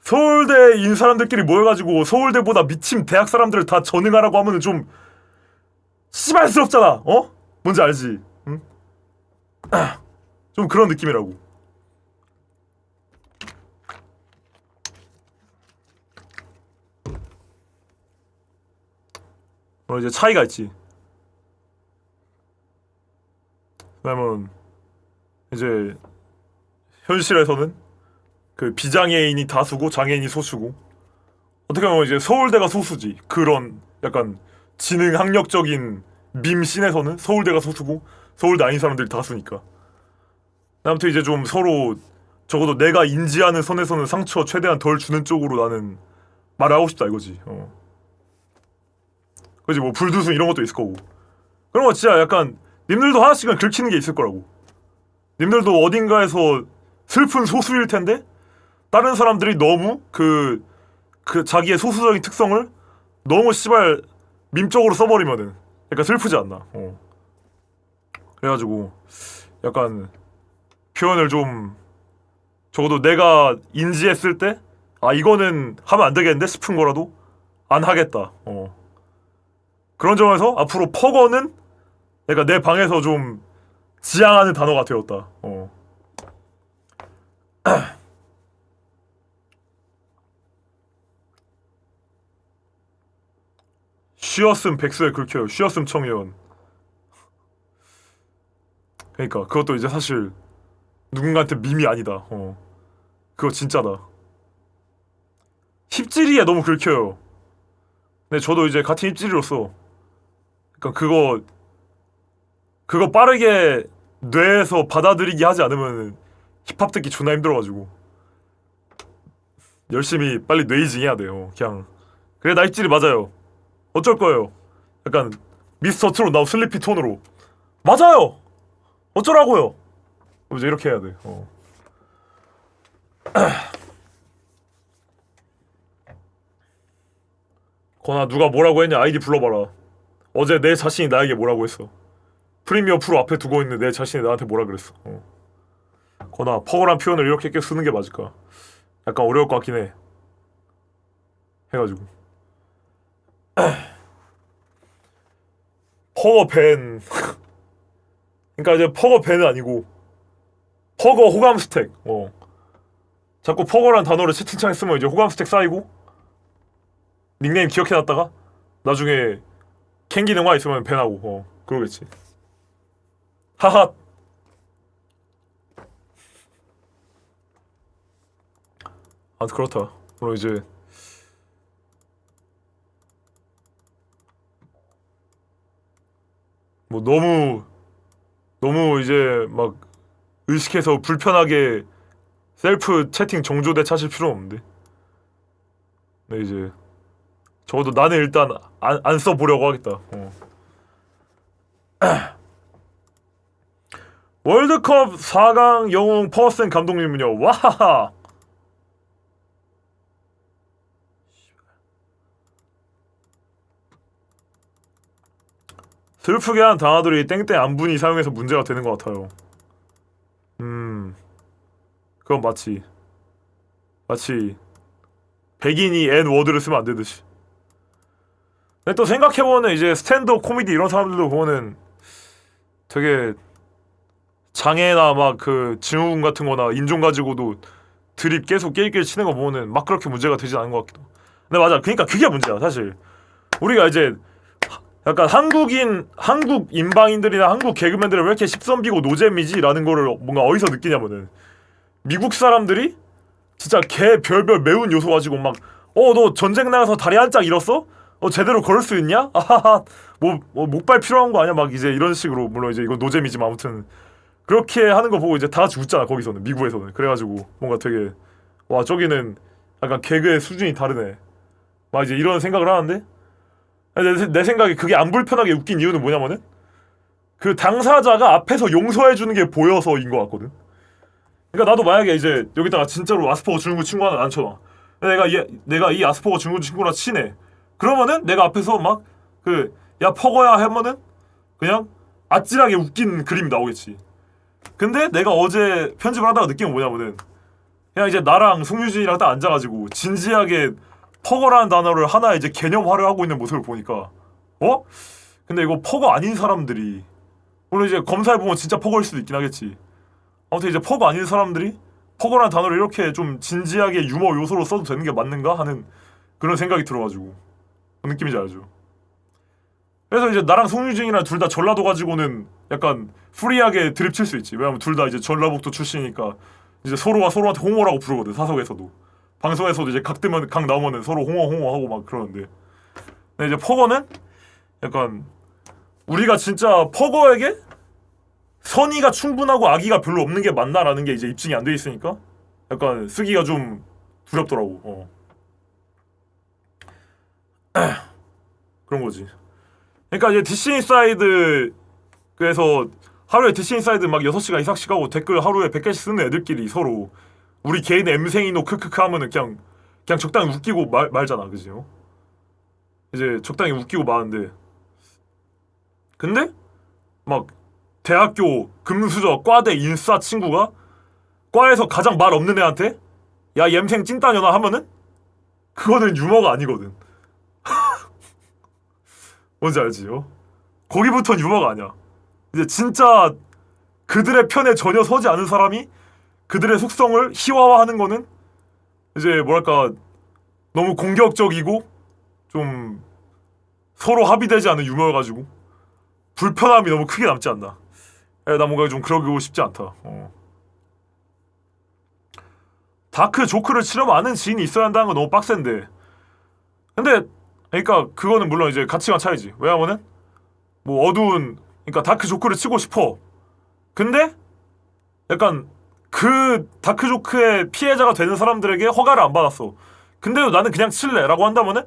Speaker 1: 서울대인 사람들끼리 모여가지고 서울대보다 미친 대학 사람들을 다 전응하라고 하면은 좀 씨발스럽잖아. 뭔지 알지? 응? 좀 그런 느낌이라고. 이제 차이가 있지. 왜냐면 이제 현실에서는 그 비장애인이 다수고 장애인이 소수고, 어떻게 보면 이제 서울대가 소수지. 그런 약간 지능 학력적인 밈 씬에서는 서울대가 소수고 서울대 아닌 사람들이 다수니까. 아무튼 이제 좀 서로 적어도 내가 인지하는 선에서는 상처 최대한 덜 주는 쪽으로 나는 말을 하고 싶다 이거지. 그지. 뭐 불두순 이런 것도 있을 거고. 그런 거 진짜 약간 님들도 하나씩은 긁히는 게 있을 거라고. 님들도 어딘가에서 슬픈 소수일 텐데 다른 사람들이 너무 그 자기의 소수적인 특성을 너무 씨발 밈적으로 써버리면은 약간 슬프지 않나. 그래가지고 약간 표현을 좀 적어도 내가 인지했을 때 아 이거는 하면 안 되겠는데 싶은 거라도 안 하겠다. 그런 점에서 앞으로 퍼거는 내가 내 방에서 좀 지향하는 단어가 되었다. 쉬었음 백수에 긁혀요. 쉬었음 청년. 그러니까 그것도 이제 사실 누군가한테 밈이 아니다. 그거 진짜다. 힙질이에 너무 긁혀요. 근데 저도 이제 같은 힙질이로서 그러니까 그거 빠르게 뇌에서 받아들이게 하지 않으면 힙합 듣기 존나 힘들어가지고 열심히 빨리 뇌이징 해야 돼요. 그냥 그래 나 힙질이 맞아요. 어쩔 거예요. 약간 미스터 트롯 나오 슬리피 톤으로 맞아요. 어쩌라고요. 이제 이렇게 해야 돼. 거나 누가 뭐라고 했냐 아이디 불러봐라. 어제 내 자신이 나에게 뭐라고 했어. 프리미어 프로 앞에 두고 있는 내 자신이 나한테 뭐라 그랬어. 거나 퍼거란 표현을 이렇게 쓰는 게 맞을까? 약간 어려울 것 같긴 해. 해가지고 퍼거 밴. 그러니까 이제 퍼거 밴은 아니고 퍼거 호감 스택. 자꾸 퍼거란 단어를 채팅창에 쓰면 이제 호감 스택 쌓이고 닉네임 기억해놨다가 나중에 캔 기능화 있으면 밴하고 그러겠지. 하하. 아무튼 그렇다. 그럼 이제 뭐 너무 이제 막 의식해서 불편하게 셀프 채팅 정조대 차실 필요는 없는데. 근데 이제 적어도 나는 일단 안 써보려고 하겠다. 월드컵 4강 영웅 퍼센 감독님은요. 와하하. 슬프게 한 단어들이 땡땡 안분이 사용해서 문제가 되는 것 같아요. 그건 마치 백인이 N 워드를 쓰면 안 되듯이. 근데 또 생각해보면 이제 스탠드업 코미디 이런 사람들도 보면은 되게 장애나 막 그 증후군 같은 거나 인종 가지고도 드립 계속 낄낄 치는 거 보면은 막 그렇게 문제가 되진 않은 것 같기도. 근데 맞아. 그러니까 그게 문제야 사실. 우리가 이제 약간 한국 인방인들이나 한국 개그맨들은 왜 이렇게 십선비고 노잼이지라는 거를 뭔가 어디서 느끼냐면은 미국 사람들이 진짜 개 별별 매운 요소 가지고 막 너 전쟁 나가서 다리 한 짝 잃었어? 제대로 걸을 수 있냐? 아하하 뭐 목발 필요한 거 아니야? 막 이제 이런 식으로 물론 이제 이건 노잼이지만 아무튼 그렇게 하는 거 보고 이제 다 같이 웃잖아 거기서는 미국에서는 그래가지고 뭔가 되게 와 저기는 약간 개그의 수준이 다르네 막 이제 이런 생각을 하는데 내 생각에 그게 안 불편하게 웃긴 이유는 뭐냐면은 그 당사자가 앞에서 용서해주는 게 보여서인 것 같거든. 그러니까 나도 만약에 이제 여기다가 진짜로 아스퍼거 증후군 친구 하나 앉혀놔. 내가 이 아스퍼거 증후군 친구랑 친해. 그러면은 내가 앞에서 막 야 퍼거야 하면은 그냥 아찔하게 웃긴 그림이 나오겠지. 근데 내가 어제 편집을 하다가 느낀 건 뭐냐면은 그냥 이제 나랑 송유진이랑 딱 앉아가지고 진지하게 퍼거라는 단어를 하나 이제 개념화를 하고 있는 모습을 보니까 근데 이거 퍼거 아닌 사람들이 물론 이제 검사해보면 진짜 퍼거일 수도 있긴 하겠지. 아무튼 이제 퍼거 아닌 사람들이 퍼거라는 단어를 이렇게 좀 진지하게 유머 요소로 써도 되는 게 맞는가 하는 그런 생각이 들어가지고 그 느낌인지 알죠? 그래서 이제 나랑 송유진이랑 둘 다 전라도 가지고는 약간 프리하게 드립칠 수 있지. 왜냐면 둘 다 이제 전라북도 출신이니까 이제 서로가 서로한테 홍어라고 부르거든 사석에서도 방송에서도 이제 각 뜨면 각 나오면은 서로 홍어 하고 막 그러는데 근데 이제 퍼거는 약간 우리가 진짜 퍼거에게 선의가 충분하고 악의가 별로 없는 게 맞나라는 게 이제 입증이 안 돼 있으니까 약간 쓰기가 좀 두렵더라고. 그런 거지. 그러니까 이제 디스인사이드 그래서 하루에 디스인사이드 막 6시간 이상씩 하고 댓글 하루에 100개씩 쓰는 애들끼리 서로 우리 개인의 엠생이노 크크크 하면은 그냥 적당히 웃기고 말잖아 그지? 이제 적당히 웃기고 마는데 근데 막 대학교 금수저 과대 인싸 친구가 과에서 가장 말 없는 애한테 야 옘생 찐따녀나 하면은 그거는 유머가 아니거든. 뭔지 알지? 거기부터는 유머가 아니야. 이제 진짜 그들의 편에 전혀 서지 않은 사람이 그들의 속성을 희화화하는 거는 이제 뭐랄까 너무 공격적이고 좀 서로 합의되지 않은 유머여가지고 불편함이 너무 크게 남지 않나. 나 뭔가 좀 그러고 싶지 않다. 다크 조크를 치려면 아는 지인이 있어야 한다는 건 너무 빡센데 근데 그러니까 그거는 물론 이제 가치관 차이지. 왜냐면은 뭐 어두운 그러니까 다크 조크를 치고 싶어. 근데 약간 그 다크 조크의 피해자가 되는 사람들에게 허가를 안 받았어. 근데도 나는 그냥 칠래라고 한다면은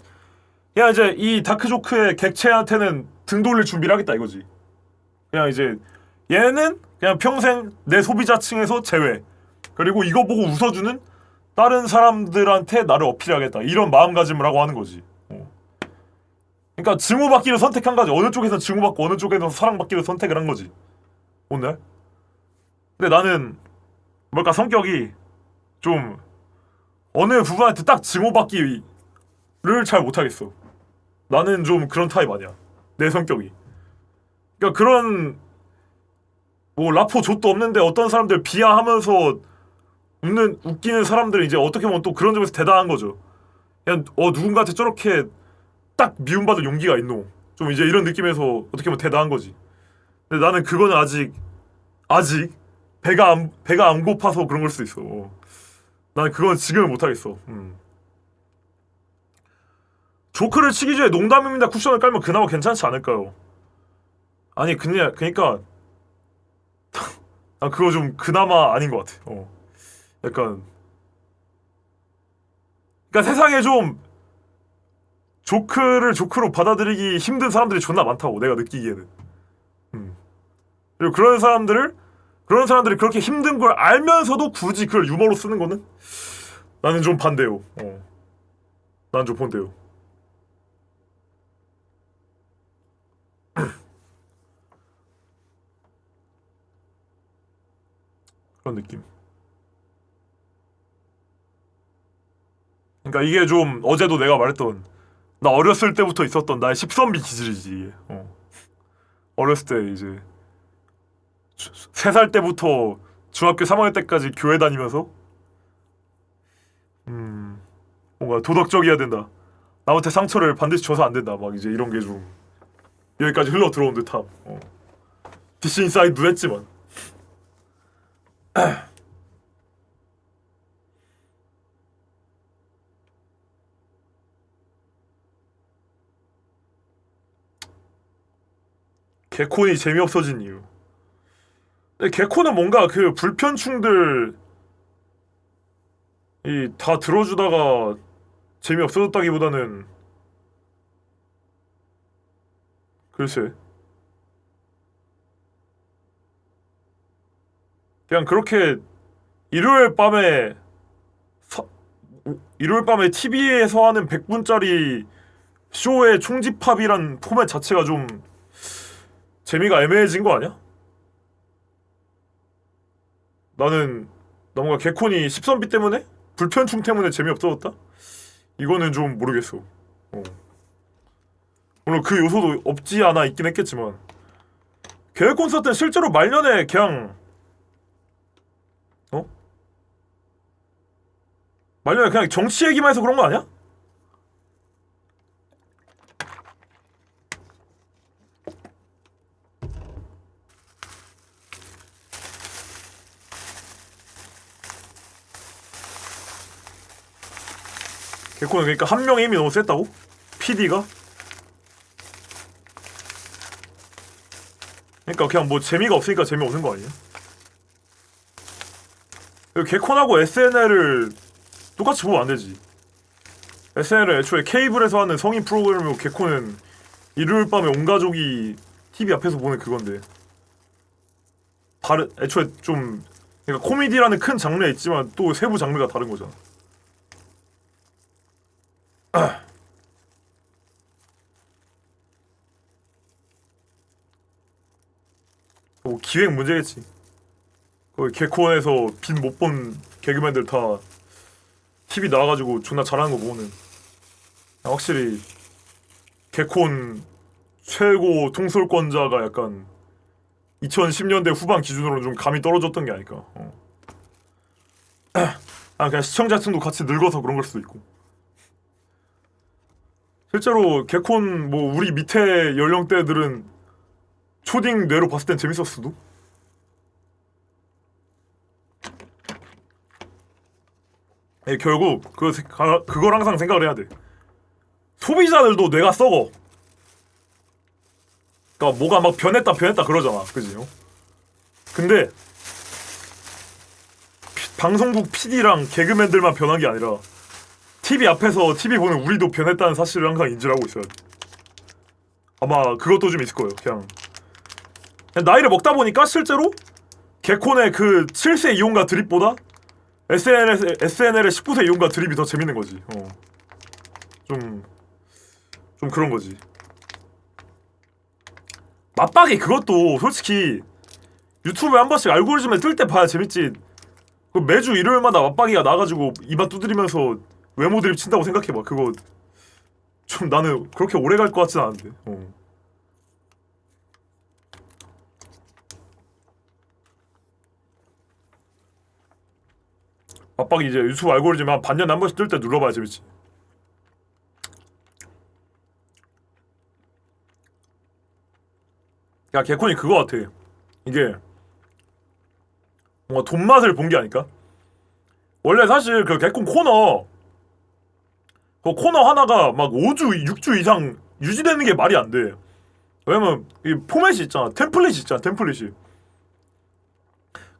Speaker 1: 야 이제 이 다크 조크의 객체한테는 등 돌릴 준비를 하겠다 이거지. 그냥 이제 얘는 그냥 평생 내 소비자층에서 제외. 그리고 이거 보고 웃어주는 다른 사람들한테 나를 어필하겠다 이런 마음가짐을 하고 하는 거지. 그러니까 증오받기를 선택한 거지. 어느 쪽에서 증오받고 어느 쪽에서 사랑받기를 선택을 한 거지. 오늘. 근데 나는 뭘까 성격이 좀 어느 부분한테 딱 증오받기를 잘 못하겠어. 나는 좀 그런 타입 아니야. 내 성격이. 그러니까 그런 뭐 라포 좆도 없는데 어떤 사람들 비하하면서 웃기는 사람들은 이제 어떻게 보면 또 그런 점에서 대단한 거죠. 그냥 누군가한테 저렇게 딱 미움받을 용기가 있노. 좀 이제 이런 느낌에서 어떻게 보면 대단한 거지. 근데 나는 그거는 아직 배가 안 고파서 그런 걸 수도 있어. 나는 그건 지금은 못하겠어. 조크를 치기 전에 농담입니다 쿠션을 깔면 그나마 괜찮지 않을까요? 아니 그니까 난 그거 좀 그나마 아닌 것 같아. 약간 그러니까 세상에 좀 조크를 조크로 받아들이기 힘든 사람들이 존나 많다고 내가 느끼기에는. 그리고 그런 사람들이 그렇게 힘든 걸 알면서도 굳이 그걸 유머로 쓰는 거는 나는 좀 반대요. 난 좀 반대요. 그런 느낌. 그러니까 이게 좀 어제도 내가 말했던 나 어렸을 때부터 있었던 나의 십선비 기질이지 이게. 어렸을 때 이제 3살 때부터 중학교 3학년 때까지 교회 다니면서 뭔가 도덕적이어야 된다. 남한테 상처를 반드시 줘서 안 된다. 막 이제 이런 게 좀 여기까지 흘러 들어온 듯함. DC 인사이드도 했지만. 개콘이 재미없어진 이유. 근데 개콘은 뭔가 그 불편충들 이 다 들어주다가 재미없어졌다기보다는 글쎄 그냥 그렇게 일요일 밤에 서, 일요일 밤에 TV에서 하는 100분짜리 쇼의 총집합이란 포맷 자체가 좀 재미가 애매해진 거 아니야? 나는 뭔가 개콘이 십선비 때문에? 불편충 때문에 재미없어졌다? 이거는 좀 모르겠어. 물론 그 요소도 없지 않아 있긴 했겠지만 계획 콘서트는 실제로 말년에 그냥 말년에 그냥 정치 얘기만 해서 그런 거 아니야? 개콘은 그러니까 한 명의 힘이 너무 셌다고? PD가? 그러니까 그냥 뭐 재미가 없으니까 재미없는 거 아니야? 개콘하고 SNL을 똑같이 보면 안 되지. SNL은 애초에 케이블에서 하는 성인 프로그램이고 개콘은 일요일 밤에 온 가족이 TV 앞에서 보는 그건데 애초에 좀 그러니까 코미디라는 큰 장르에 있지만 또 세부 장르가 다른 거잖아. 뭐 기획 문제겠지. 거기 개콘에서 빈 못 본 개그맨들 다 TV 나와가지고 존나 잘하는 거 보고는 확실히 개콘 최고 통솔권자가 약간 2010년대 후반 기준으로 좀 감이 떨어졌던 게 아닐까. 그냥 시청자층도 같이 늙어서 그런 걸 수도 있고. 실제로 개콘 뭐 우리 밑에 연령대들은 초딩 뇌로 봤을 땐 재밌었을 수도. 결국 그걸 항상 생각을 해야 돼. 소비자들도 뇌가 썩어. 그러니까 뭐가 막 변했다 그러잖아, 그지? 근데 방송국 PD랑 개그맨들만 변한 게 아니라 TV 앞에서 TV 보는 우리도 변했다는 사실을 항상 인지를 하고 있어야 돼. 아마 그것도 좀 있을 거예요. 그냥 나이를 먹다 보니까 실제로 개콘의 그 7세 이용가 드립보다 SNL의 19세 이용가 드립이 더 재밌는 거지. 좀 그런 거지. 맞박이 그것도 솔직히 유튜브에 한 번씩 알고리즘에 뜰 때 봐야 재밌지. 매주 일요일마다 맞박이가 나가지고 입안 두드리면서 외모 드립 친다고 생각해봐. 그거 좀 나는 그렇게 오래 갈 것 같진 않은데. 맞박이 이제 유튜브 알고리즘에 한 반년에 한 번씩 뜰 때 눌러봐야 재밌지. 야, 개콘이 그거 같아. 이게 뭔가 돈맛을 본 게 아닐까? 원래 사실 그 개콘 코너 그 코너 하나가 막 5주, 6주 이상 유지되는 게 말이 안 돼. 왜냐면 이 포맷이 있잖아. 템플릿이 있잖아. 템플릿이.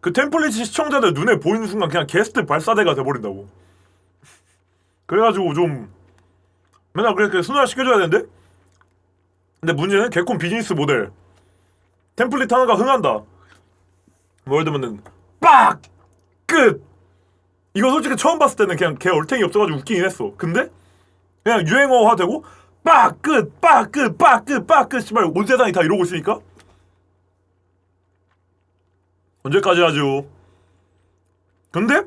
Speaker 1: 그 템플릿이 시청자들 눈에 보이는 순간 그냥 게스트 발사대가 돼버린다고. 그래가지고 좀 맨날 그렇게 순환 시켜줘야 되는데. 근데 문제는 개콘 비즈니스 모델. 템플릿 하나가 흥한다. 뭐 예를 들면은 빡! 끝! 이거 솔직히 처음 봤을 때는 그냥 개 얼탱이 없어가지고 웃기긴 했어. 근데 그냥 유행어화 되고 빡! 끝! 빡! 끝! 빡! 끝! 빡! 끝! 씨발 온 세상이 다 이러고 있으니까 언제까지 하죠? 근데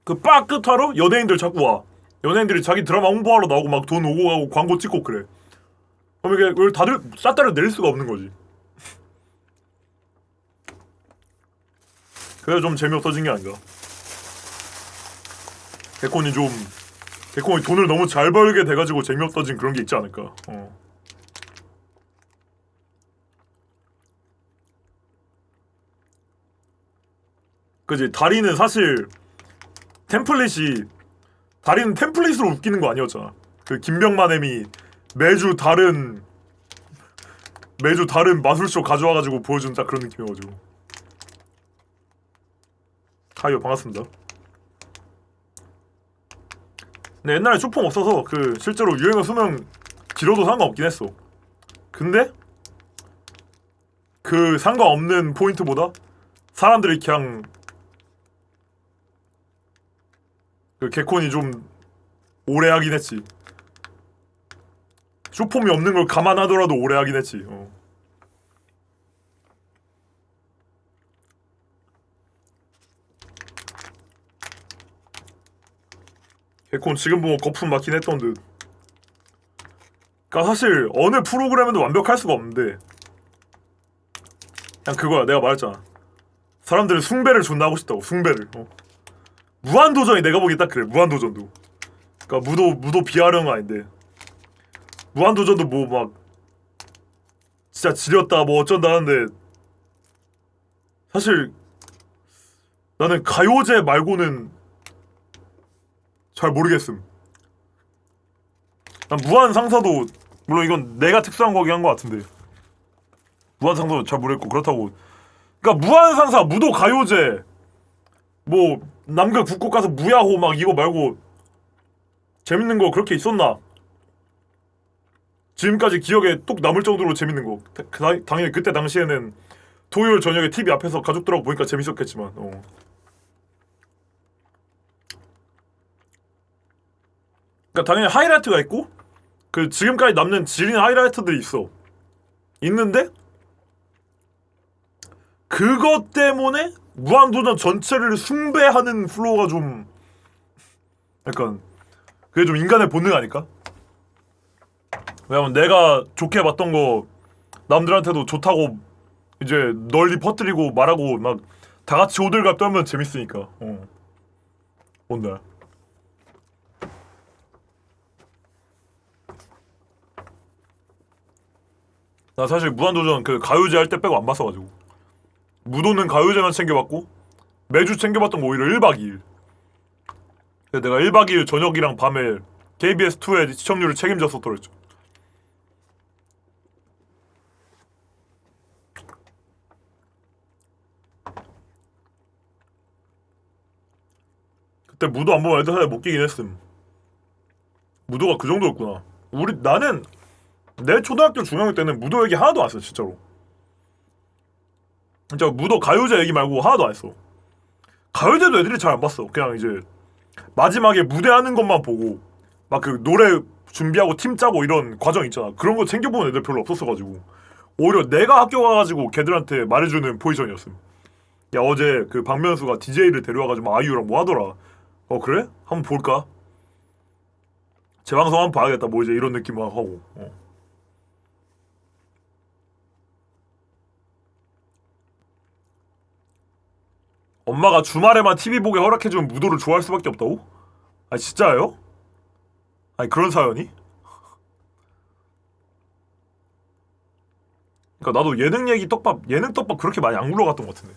Speaker 1: 그 빡! 끝 하러 연예인들 자꾸 와. 연예인들이 자기 드라마 홍보하러 나오고 막 돈 오고 가고 광고 찍고 그래. 그럼 이게 그걸 다들 쌌다를 낼 수가 없는 거지. 그래서 좀 재미없어진 게 아닌가. 개콘이 돈을 너무 잘 벌게 돼가지고 재미없어진 그런 게 있지 않을까. 그지? 다리는 사실 템플릿이 다리는 템플릿으로 웃기는 거 아니었잖아. 그 김병만엠이 매주 다른 마술쇼 가져와가지고 보여주는 딱 그런 느낌이어가지고. 하이요 반갑습니다. 근데 옛날에 쇼폼 없어서 그 실제로 유행어 수명 길어도 상관없긴 했어. 근데 그 상관없는 포인트보다 사람들이 그냥 그 개콘이 좀 오래 하긴 했지. 쇼폼이 없는 걸 감안하더라도 오래 하긴 했지. 개콘 지금 보면 거품 맞긴 했던 듯. 그니까 사실 어느 프로그램에도 완벽할 수가 없는데 그냥 그거야. 내가 말했잖아. 사람들은 숭배를 존나 하고 싶다고. 숭배를. 무한도전이 내가 보기엔 딱 그래. 무한도전도. 그니까 무도 비하려는 건 아닌데 무한도전도 뭐 막 진짜 지렸다 뭐 어쩐다 하는데 사실 나는 가요제 말고는 잘 모르겠음. 난 무한상사도 물론 이건 내가 특수한 거긴 한 것 같은데 무한상사도 잘 모르겠고 그렇다고 그니까 무한상사 무도 가요제 뭐 남극 북극 가서 무야호 막 이거 말고 재밌는 거 그렇게 있었나? 지금까지 기억에 뚝 남을 정도로 재밌는 거. 당연히 그때 당시에는 토요일 저녁에 TV 앞에서 가족들하고 보니까 재밌었겠지만. 그러니까 당연히 하이라이트가 있고 그 지금까지 남는 지린 하이라이트들이 있어. 있는데 그것 때문에 무한도전 전체를 숭배하는 플로어가 좀 약간 그게 좀 인간의 본능 아닐까? 왜냐면 내가 좋게 봤던 거 남들한테도 좋다고 이제 널리 퍼뜨리고 말하고 막 다 같이 호들갑 떨면 재밌으니까. 뭔데? 나 사실 무한도전 그 가요제 할 때 빼고 안 봤어가지고 무도는 가요제만 챙겨봤고 매주 챙겨봤던 거 오히려 1박 2일. 내가 1박 2일 저녁이랑 밤에 KBS2의 시청률을 책임졌었더랬죠. 그때 무도 안 보면 애들 사이에 못 끼긴 했음. 무도가 그 정도였구나. 나는 내 초등학교 중학교 때는 무도 얘기 하나도 안 했어 진짜로. 진짜 무도 가요제 얘기 말고 하나도 안 했어. 가요제도 애들이 잘 안 봤어. 그냥 이제 마지막에 무대하는 것만 보고 막 그 노래 준비하고 팀 짜고 이런 과정 있잖아. 그런 거 챙겨보는 애들 별로 없었어가지고 오히려 내가 학교 가가지고 걔들한테 말해주는 포지션이었음. 야 어제 그 박명수가 DJ를 데려와가지고 아이유랑 뭐 하더라. 그래? 한번 볼까? 재방송 한번 봐야겠다. 뭐 이제 이런 느낌만 하고. 엄마가 주말에만 TV 보게 허락해주면 무도를 좋아할 수밖에 없다고? 아니 진짜예요? 아니 그런 사연이? 그니까 나도 예능 얘기 예능 떡밥 그렇게 많이 안 굴러갔던 것 같은데.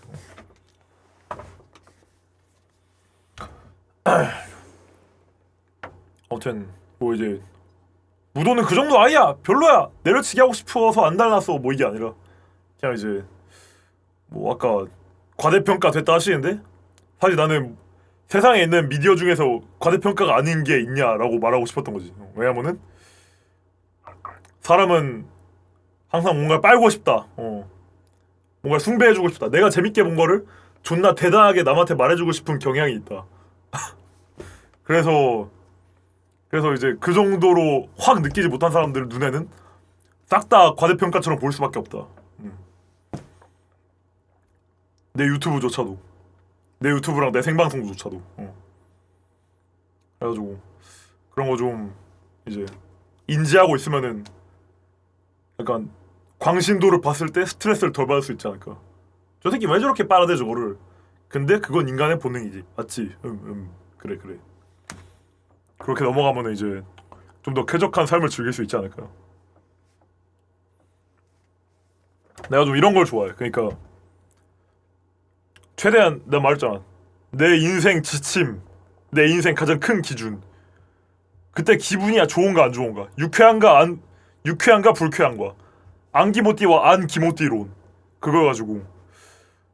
Speaker 1: 아무튼 뭐 이제 무도는 그 정도 아이야 별로야 내려치기 하고 싶어서 안 달랐어 뭐 이게 아니라 그냥 이제 뭐 아까 과대평가 됐다 하시는데 사실 나는 세상에 있는 미디어 중에서 과대평가가 아닌 게 있냐라고 말하고 싶었던 거지. 왜냐면은 사람은 항상 뭔가 빨고 싶다. 뭔가 숭배해주고 싶다. 내가 재밌게 본 거를 존나 대단하게 남한테 말해주고 싶은 경향이 있다. 그래서 이제 그 정도로 확 느끼지 못한 사람들 눈에는 싹 다 과대평가처럼 보일 수밖에 없다. 내 유튜브조차도 내 유튜브랑 내 생방송조차도. 그래가지고 그런 거 좀 이제 인지하고 있으면은 약간 광신도를 봤을 때 스트레스를 덜 받을 수 있지 않을까. 저 새끼 왜 저렇게 빨아대 저거를. 근데 그건 인간의 본능이지. 맞지? 그래. 그렇게 넘어가면은 이제 좀 더 쾌적한 삶을 즐길 수 있지 않을까. 내가 좀 이런 걸 좋아해. 그러니까 최대한 내가 말했잖아. 내 인생 지침, 내 인생 가장 큰 기준. 그때 기분이야 좋은가 안 좋은가, 유쾌한가 불쾌한가, 안기모띠와 안기모띠론 그거 가지고.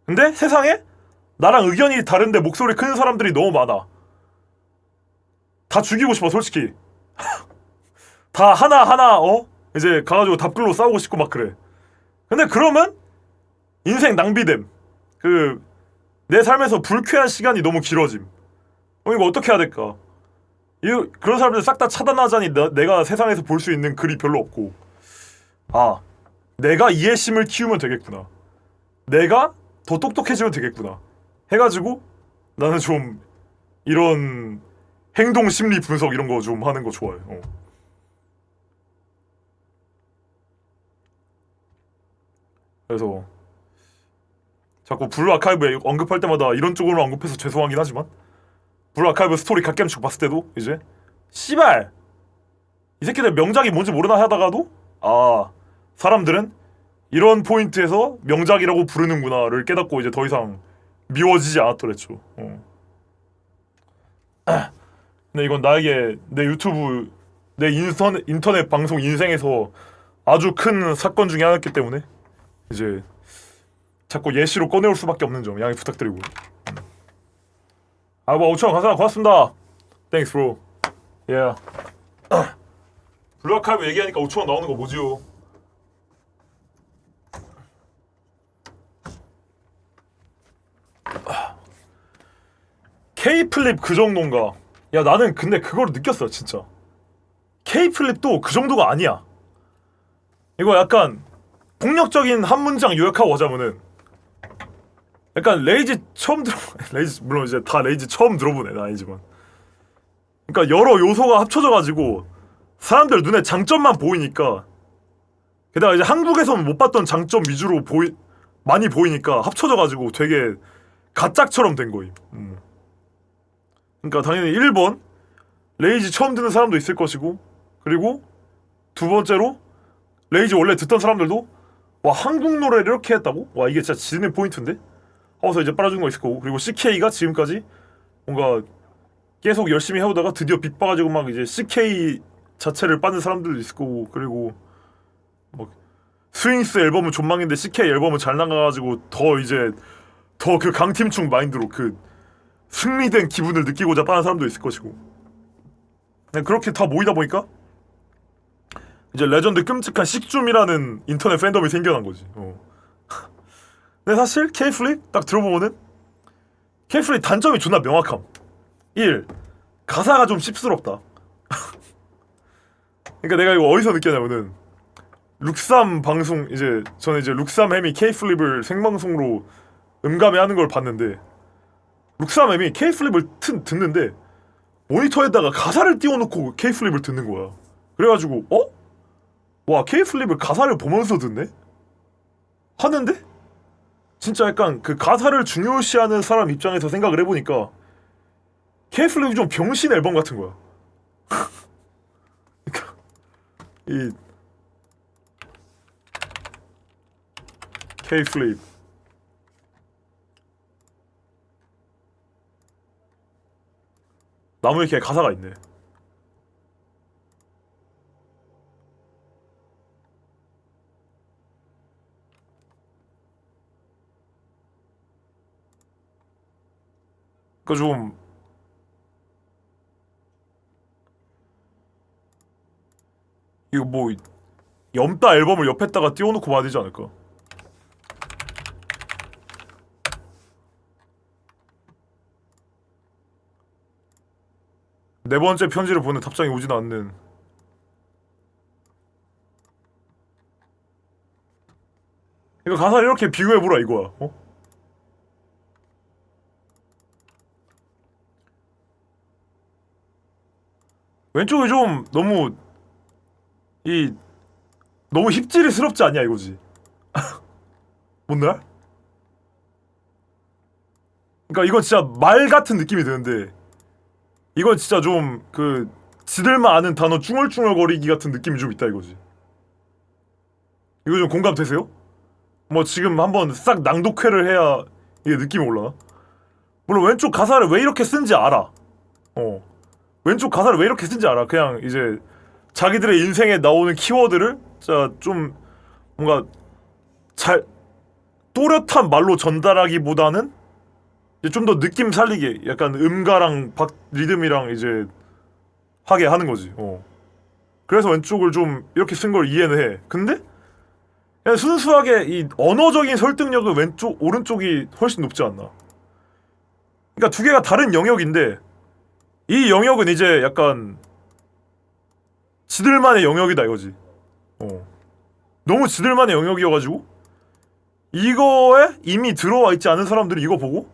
Speaker 1: 근데 세상에 나랑 의견이 다른데 목소리 큰 사람들이 너무 많아. 다 죽이고 싶어 솔직히. 다 하나하나 이제 가가지고 답글로 싸우고 싶고 막 그래. 근데 그러면 인생 낭비됨. 내 삶에서 불쾌한 시간이 너무 길어짐. 이거 어떻게 해야 될까? 그런 사람들 싹 다 차단하자니 내가 세상에서 볼 수 있는 글이 별로 없고. 내가 이해심을 키우면 되겠구나, 내가 더 똑똑해지면 되겠구나 해가지고 나는 좀 이런 행동 심리 분석 이런 거 좀 하는 거 좋아해. 그래서 자꾸 블루 아카이브 언급할 때마다 이런 쪽으로 언급해서 죄송하긴 하지만, 블루 아카이브 스토리 갓겜축 봤을 때도 이제 씨발 이 새끼들 명작이 뭔지 모르나 하다가도 사람들은 이런 포인트에서 명작이라고 부르는구나를 깨닫고 이제 더 이상 미워지지 않았더랬죠. 근데 이건 나에게 내 유튜브, 내 인터넷 방송 인생에서 아주 큰 사건 중에 하나였기 때문에 이제 자꾸 예시로 꺼내올 수밖에 없는 점 양해 부탁드리고. 뭐 5,000원 감사합니다. 고맙습니다. Thanks bro. Yeah. 블루아카이브 얘기하니까 5,000원 나오는 거 뭐지요? K플립 그 정도인가? 야 나는 근데 그걸 느꼈어 진짜. K플립도 그 정도가 아니야. 이거 약간 폭력적인 한 문장 요약하고 하자면은 약간 레이지 처음 들어 레이지 물론 이제 다 레이지 처음 들어본 애는 아니지만, 그러니까 여러 요소가 합쳐져가지고 사람들 눈에 장점만 보이니까, 게다가 이제 한국에서는 못 봤던 장점 위주로 많이 보이니까 합쳐져가지고 되게 가짝처럼 된 거임. 그러니까 당연히 1번 레이지 처음 듣는 사람도 있을 것이고, 그리고 두 번째로 레이지 원래 듣던 사람들도 와 한국 노래를 이렇게 했다고? 와 이게 진짜 지는 포인트인데? 하고서 이제 빨아준 거 있을 거고, 그리고 CK가 지금까지 뭔가 계속 열심히 해오다가 드디어 빅 봐가지고 막 이제 CK 자체를 빠는 사람들도 있을 거고, 그리고 뭐 스윙스 앨범은 존망인데 CK 앨범은 잘 나가가지고 더 이제 더 그 강팀충 마인드로 그 승리된 기분을 느끼고자 빠는 사람도 있을 것이고, 그냥 그렇게 다 모이다 보니까 이제 레전드 끔찍한 식줌이라는 인터넷 팬덤이 생겨난 거지. 근데 사실 K플립 딱 들어보면은 K플립 단점이 존나 명확함. 1. 가사가 좀 씹스럽다. 그러니까 내가 이거 어디서 느꼈냐면은 룩삼 방송, 이제 저는 이제 룩삼 햄이 K플립을 생방송으로 음감해하는 걸 봤는데, 룩삼 햄이 K플립을 듣는데 모니터에다가 가사를 띄워놓고 K플립을 듣는 거야. 그래가지고 와 K플립을 가사를 보면서 듣네? 하는데 진짜 약간 그 가사를 중요시하는 사람 입장에서 생각을 해보니까 K플립이 좀 병신 앨범 같은 거야. 그러니까 이 K플립 나무위키에 가사가 있네. 그러니까 좀 이거 뭐 염따 앨범을 옆에다가 띄워놓고 봐야 되지 않을까? 네 번째 편지를 보는 답장이 오진 않는. 이거 가사를 이렇게 비교해보라 이거야. 왼쪽이 좀 너무 너무 힙질이스럽지 않냐 이거지. 뭔데? 그러니까 이건 진짜 말 같은 느낌이 드는데, 이건 진짜 좀 지들만 아는 단어 쭝얼쭝얼거리기 같은 느낌이 좀 있다 이거지. 이거 좀 공감되세요? 뭐 지금 한번 싹 낭독회를 해야 이게 느낌이 올라나? 물론 왼쪽 가사를 왜 이렇게 쓴지 알아. 왼쪽 가사를 왜 이렇게 쓴지 알아. 그냥 이제 자기들의 인생에 나오는 키워드를 진짜 좀 뭔가 잘 또렷한 말로 전달하기보다는 좀 더 느낌 살리게 약간 음가랑 리듬이랑 이제 하게 하는 거지. 그래서 왼쪽을 좀 이렇게 쓴 걸 이해는 해. 근데 그냥 순수하게 이 언어적인 설득력은 왼쪽 오른쪽이 훨씬 높지 않나. 그러니까 두 개가 다른 영역인데 이 영역은 이제 약간 지들만의 영역이다 이거지. 너무 지들만의 영역이어가지고 이거에 이미 들어와 있지 않은 사람들이 이거 보고,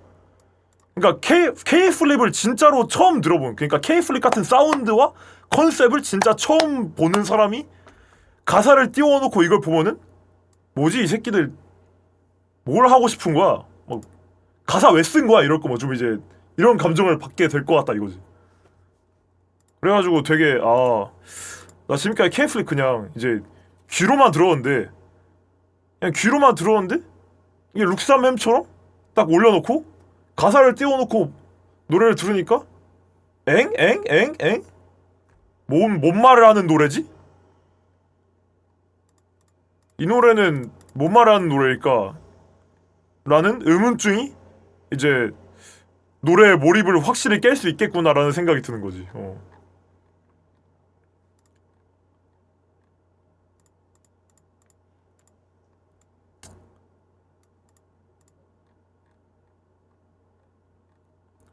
Speaker 1: 그러니까 K 플립을 진짜로 처음 들어본, 그러니까 K 플립 같은 사운드와 컨셉을 진짜 처음 보는 사람이 가사를 띄워놓고 이걸 보면은 뭐지 이 새끼들 뭘 하고 싶은 거야? 막 가사 왜 쓴 거야? 이럴 거 뭐 좀 이제 이런 감정을 받게 될 것 같다 이거지. 그래가지고 되게 나 지금까지 K 플립 그냥 이제 귀로만 들었는데, 그냥 귀로만 들었는데 이게 룩삼햄처럼 딱 올려놓고 가사를 띄워놓고 노래를 들으니까 엥? 엥? 엥? 엥? 뭔 말을 하는 노래지? 이 노래는 뭔 말을 하는 노래일까? 라는 의문증이 이제 노래의 몰입을 확실히 깰 수 있겠구나라는 생각이 드는 거지.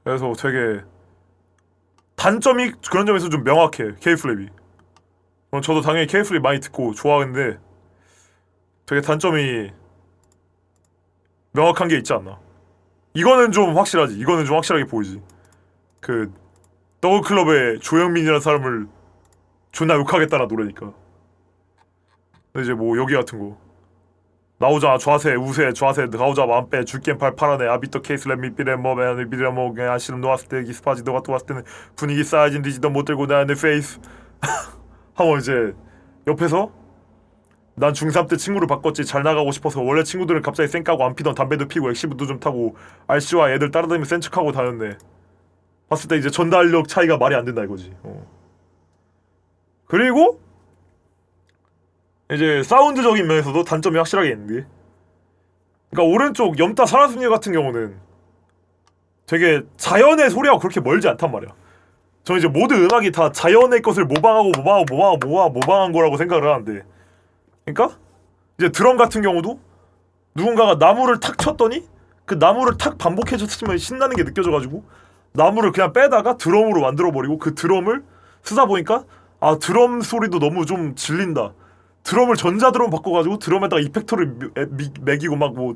Speaker 1: 그래서 되게 단점이 그런 점에서 좀 명확해 K-플랩이. 저도 당연히 K-플랩 많이 듣고 좋아하는데 되게 단점이 명확한 게 있지 않나. 이거는 좀 확실하지. 이거는 좀 확실하게 보이지. 그 더글클럽의 조영민이라는 사람을 존나 욕하겠다는 노래니까. 근데 이제 뭐 여기 같은 거 나오자 좌세 우세 좌세 나오자 맘빼 줄겐 팔 파라네 아비터 케이스 렛미 삐레 머맨 삐레 뭐 그냥 아시름 놓았을 때 기스파지 너가 또 왔을 때는 분위기 쌓여진 디지도 못 들고 나내 페이스 하고 이제 옆에서 난 중3 때 친구를 바꿨지 잘 나가고 싶어서 원래 친구들은 갑자기 쌩 까고 안 피던 담배도 피고 엑시브도 좀 타고 RC와 애들 따라다니며 센 척하고 다녔네. 봤을 때 이제 전달력 차이가 말이 안 된다 이거지. 그리고 이제 사운드적인 면에서도 단점이 확실하게 있는데, 그러니까 오른쪽 염따 사라스님 같은 경우는 되게 자연의 소리하고 그렇게 멀지 않단 말이야. 저는 이제 모든 음악이 다 자연의 것을 모방한 거라고 생각을 하는데, 그러니까 이제 드럼 같은 경우도 누군가가 나무를 탁 쳤더니 그 나무를 탁 반복해줬으면 신나는 게 느껴져가지고 나무를 그냥 빼다가 드럼으로 만들어버리고 그 드럼을 쓰다 보니까 드럼 소리도 너무 좀 질린다. 드럼을 전자드럼 바꿔가지고 드럼에다가 이펙터를 매기고 막 뭐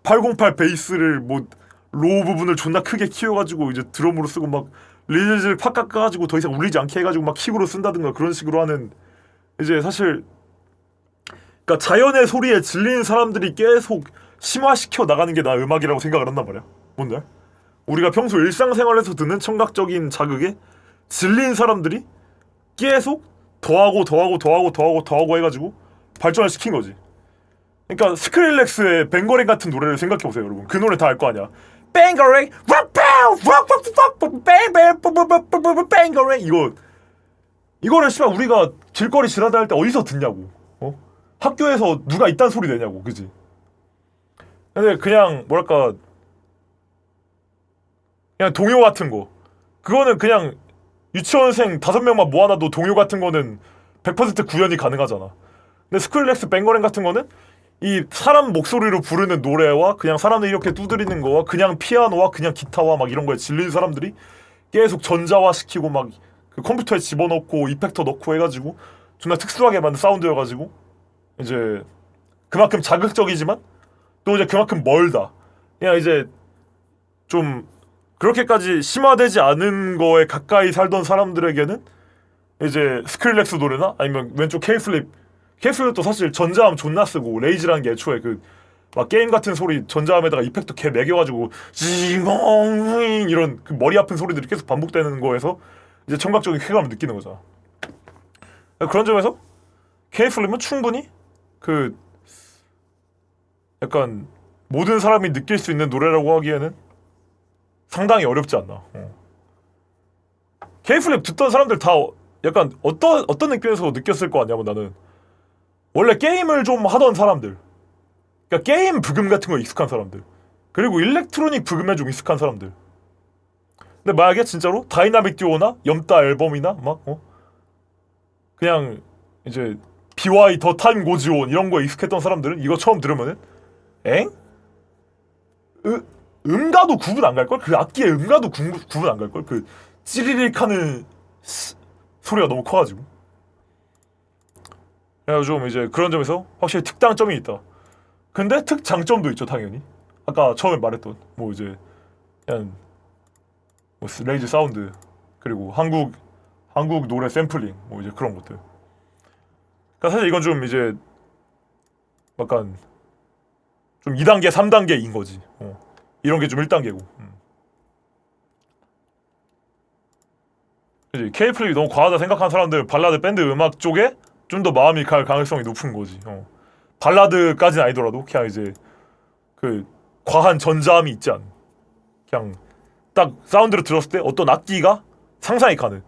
Speaker 1: 808 베이스를 뭐 로우 부분을 존나 크게 키워가지고 이제 드럼으로 쓰고 막 리즈를 팍 깎아가지고 더 이상 울리지 않게 해가지고 막 킥으로 쓴다든가 그런 식으로 하는, 이제 사실 그러니까 자연의 소리에 질린 사람들이 계속 심화시켜 나가는 게 나 음악이라고 생각을 한단 말이야. 뭔데? 우리가 평소 일상생활에서 듣는 청각적인 자극에 질린 사람들이 계속 더하고 해가지고 발전을 시킨 거지. 그러니까 스크릴렉스의 뱅거랭 같은 노래를 생각해보세요 여러분. 그 노래 다 알 거 아니야. 뱅거랭 뱅거랭 이거를 씨발 우리가 길거리 지나다닐 때 어디서 듣냐고. 학교에서 누가 이딴 소리 내냐고. 그지? 근데 그냥 뭐랄까 그냥 동요 같은 거 그거는 그냥 유치원생 5명만 모아놔도 동요 같은 거는 100% 구현이 가능하잖아. 근데 스크릴렉스 뱅거랭 같은 거는 이 사람 목소리로 부르는 노래와 그냥 사람들이 이렇게 두드리는 거와 그냥 피아노와 그냥 기타와 막 이런 거에 질린 사람들이 계속 전자화 시키고 막 그 컴퓨터에 집어넣고 이펙터 넣고 해가지고 존나 특수하게 만든 사운드여가지고 이제 그만큼 자극적이지만 또 이제 그만큼 멀다. 그냥 이제 좀 그렇게까지 심화되지 않은 거에 가까이 살던 사람들에게는 이제 스크릴렉스 노래나 아니면 왼쪽 K-플립도 사실 전자음 존나 쓰고 레이즈라는 게 애초에 그 막 게임 같은 소리 전자음에다가 이펙트 개 매겨가지고 지공잉 이런 그 머리 아픈 소리들이 계속 반복되는 거에서 이제 청각적인 쾌감을 느끼는 거잖아. 그런 점에서 K-플립은 충분히 그 약간 모든 사람이 느낄 수 있는 노래라고 하기에는 상당히 어렵지 않나. K-플립 듣던 사람들 다 약간 어떤 느낌에서 느꼈을 거 아니냐면 나는 원래 게임을 좀 하던 사람들, 그러니까 게임 브금 같은 거 익숙한 사람들, 그리고 일렉트로닉 브금에 좀 익숙한 사람들. 근데 만약에 진짜로 다이나믹 듀오나 염따 앨범이나 막 그냥 이제 BY 더 타임 고즈 온 이런 거에 익숙했던 사람들은 이거 처음 들으면은 엥? 음가도 구분 안 갈걸? 그 악기의 음가도 구분 안 갈걸? 그 찌리릭 하는 소리가 너무 커가지고. 그래가지고 좀 이제 그런 점에서 확실히 특단점이 있다. 근데 특장점도 있죠, 당연히. 아까 처음에 말했던 뭐 이제 그냥 뭐 레이즈 사운드, 그리고 한국 노래 샘플링 뭐 이제 그런 것들. 그러니까 사실 이건 좀 이제 약간 좀 2단계, 3단계인 거지. 이런 게 좀 1단계고. 그지? K-플립이 너무 과하다 생각하는 사람들 발라드 밴드 음악 쪽에 좀 더 마음이 갈 가능성이 높은 거지. 발라드까지는 아니더라도 그냥 이제 그 과한 전자음이 있지 않은, 그냥 딱 사운드를 들었을 때 어떤 악기가 상상이 가는.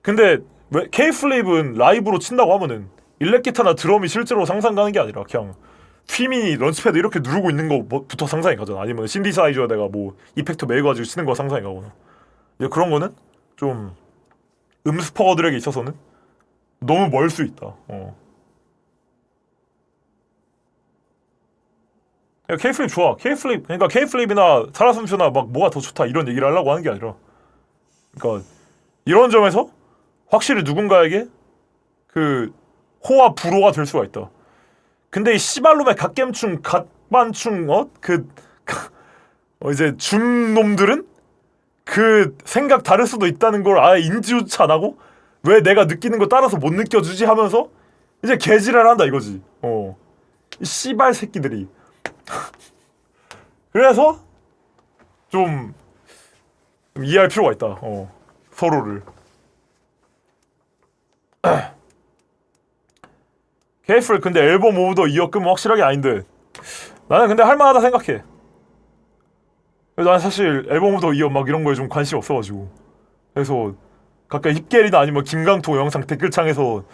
Speaker 1: 근데 왜 K-플립은 라이브로 친다고 하면은 일렉 기타나 드럼이 실제로 상상 가는 게 아니라 그냥 휘민이 런치패드 이렇게 누르고 있는 거부터 상상이 가잖아. 아니면 신디사이저에다가 뭐 이펙터 매가지고 치는 거 상상이 가거나. 이제 그런 거는 좀 음스퍼들에게 있어서는 너무 멀 수 있다. K-플립 좋아. K-플립, 그러니까 K-플립이나 사라숨쇼나 막 뭐가 더 좋다 이런 얘기를 하려고 하는 게 아니라, 그러니까 이런 점에서 확실히 누군가에게 그 호와 불호가 될 수가 있다. 근데 이 씨발놈의 갓겜충 갓반충 이제 줌놈들은 그 생각 다를 수도 있다는 걸 아예 인지조차 안 하고 왜 내가 느끼는 거 따라서 못 느껴주지 하면서 이제 개지랄 한다 이거지. 이 씨발 새끼들이. 그래서 좀 이해할 필요가 있다. 서로를. K-플립 근데 앨범 오브 더 이어급은 확실하게 아닌데 나는 근데 할만하다 생각해. 난 사실 앨범 오브 더 이어 막 이런 거에 좀 관심 없어가지고, 그래서 가끔 힙겔이나 아니면 김강토 영상 댓글창에서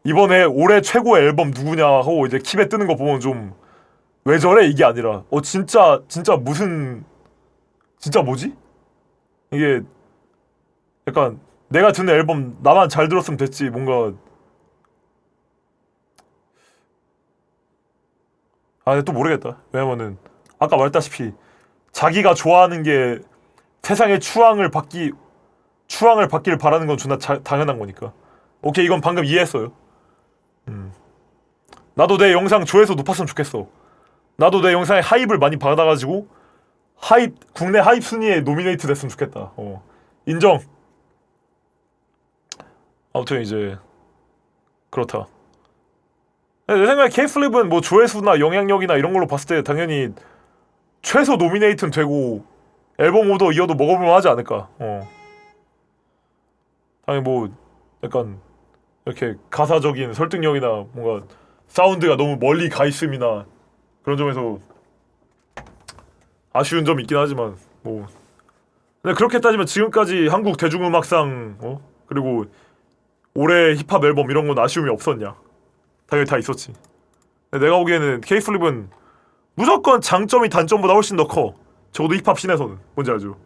Speaker 1: 이번에 올해 최고의 앨범 누구냐 하고 이제 킵에 뜨는 거 보면 좀 왜 저래 이게 아니라 진짜 무슨 진짜 뭐지? 이게 약간 내가 듣는 앨범 나만 잘 들었으면 됐지 뭔가. 근데 또 모르겠다. 왜냐면은 아까 말했다시피 자기가 좋아하는 게 세상의 추앙을 받기를 바라는 건 존나 당연한 거니까. 오케이, 이건 방금 이해했어요. 나도 내 영상 조회수 높았으면 좋겠어. 나도 내 영상에 하입을 많이 받아가지고 국내 하입 순위에 노미네이트 됐으면 좋겠다. 인정. 아무튼 이제 그렇다. 내 생각에 K-플립은 뭐 조회수나 영향력이나 이런 걸로 봤을 때 당연히 최소 노미네이트는 되고 앨범 오더 이어도 먹어볼만 하지 않을까. 당연히 뭐 약간 이렇게 가사적인 설득력이나 뭔가 사운드가 너무 멀리 가 있음이나 그런 점에서 아쉬운 점이 있긴 하지만 뭐 근데 그렇게 따지면 지금까지 한국 대중음악상 그리고 올해 힙합 앨범 이런 건 아쉬움이 없었냐? 당연히 다 있었지. 근데 내가 보기에는 K-플립은 무조건 장점이 단점보다 훨씬 더 커. 적어도 힙합 씬에서는. 뭔지 알죠?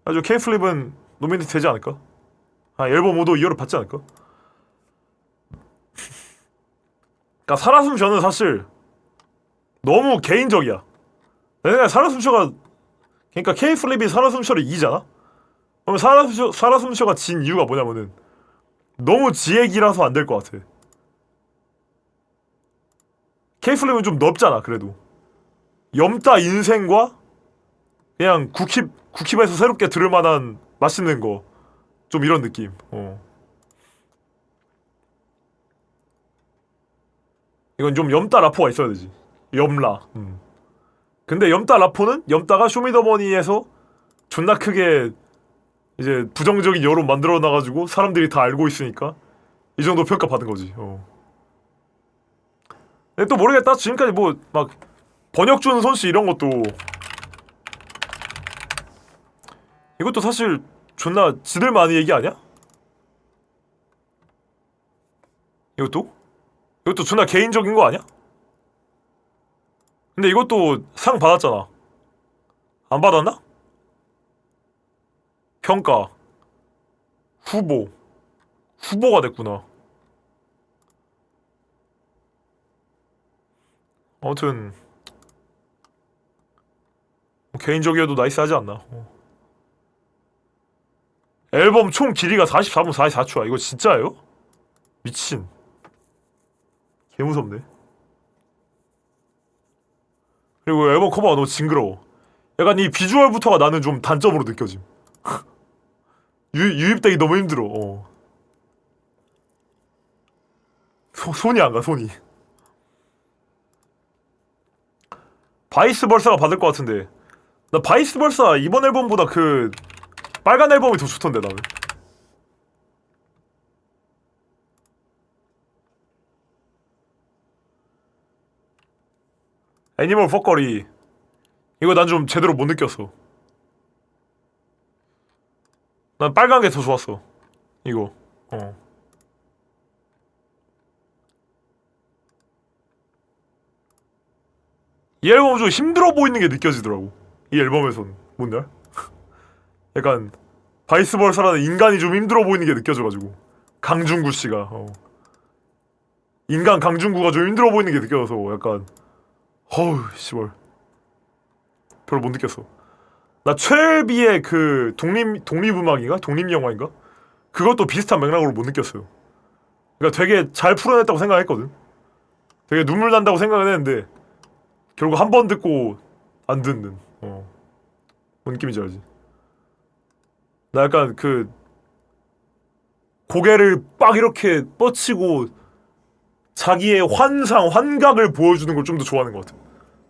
Speaker 1: 아주 K-플립은 노미네이트 되지 않을까? 앨범 오더 이어를 받지 않을까? 그니까 살아숨쉬어는 사실 너무 개인적이야. 내 생각에 살아숨쉬어가, 그러니까 K-플립이 살아숨쉬어를 이기잖아? 그러면 살아숨쉬어가 진 이유가 뭐냐면은 너무 지혜기라서 안 될 것 같아. K-플립은 좀 넓잖아. 그래도 염따 인생과 그냥 국힙에서 새롭게 들을 만한 맛있는 거, 좀 이런 느낌. 이건 좀 염따 라포가 있어야 되지. 염라. 근데 염따 라포는 염따가 쇼미더머니에서 존나 크게 이제 부정적인 여론 만들어 놔가지고 사람들이 다 알고 있으니까 이 정도 평가 받은 거지. 근데 또 모르겠다. 지금까지 뭐 막 번역 주는 손씨 이런 것도 이것도 사실 존나 지들 많이 얘기 아니야? 이것도 존나 개인적인 거 아니야? 근데 이것도 상 받았잖아. 안 받았나? 평가 후보가 됐구나. 아무튼 개인적이어도 나이스하지 않나. 앨범 총 길이가 44분 44초야. 이거 진짜예요? 미친. 개무섭네. 그리고 앨범 커버가 너무 징그러워. 약간 이 비주얼부터가 나는 좀 단점으로 느껴짐. 유입되기 너무 힘들어. 손이 안 가, 손이. 바이스 벌사가 받을 것 같은데. 나 바이스 벌사 이번 앨범보다 그 빨간 앨범이 더 좋던데 나는. 애니멀 퍽거리 이거 난 좀 제대로 못 느꼈어. 난 빨간 게 더 좋았어. 이거. 이 앨범 좀 힘들어 보이는 게 느껴지더라고. 이 앨범에선 뭔데? 약간 바이스벌사라는 인간이 좀 힘들어 보이는 게 느껴져가지고 강중구 씨가 인간 강중구가 좀 힘들어 보이는 게 느껴져서 약간 어우 씨발 별로 못 느꼈어. 나 최애비의 그 독립음악인가? 독립영화인가? 그것도 비슷한 맥락으로 못 느꼈어요. 그러니까 되게 잘 풀어냈다고 생각했거든. 되게 눈물 난다고 생각은 했는데 결국 한 번 듣고 안 듣는. 뭔 느낌인지 알지? 나 약간 그 고개를 빡 이렇게 뻗치고 자기의 환각을 보여주는 걸 좀 더 좋아하는 것 같아.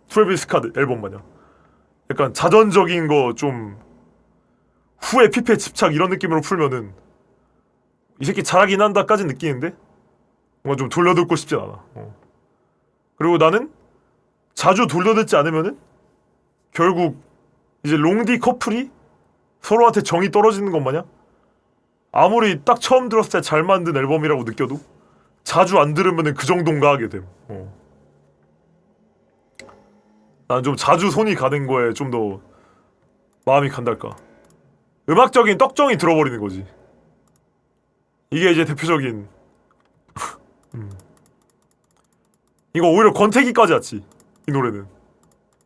Speaker 1: 트래비스 스캇 앨범 마냥. 약간 자전적인 거 좀 후에 피폐 집착 이런 느낌으로 풀면은 이 새끼 잘하긴 한다까진 느끼는데 뭔가 좀 돌려듣고 싶진 않아. 그리고 나는 자주 돌려듣지 않으면은 결국 이제 롱디 커플이 서로한테 정이 떨어지는 것 마냥 아무리 딱 처음 들었을 때 잘 만든 앨범이라고 느껴도 자주 안 들으면은 그 정도인가 하게 됨. 난 좀 자주 손이 가는 거에 좀 더 마음이 간달까. 음악적인 떡정이 들어버리는 거지. 이게 이제 대표적인 이거 오히려 권태기까지 왔지. 이 노래는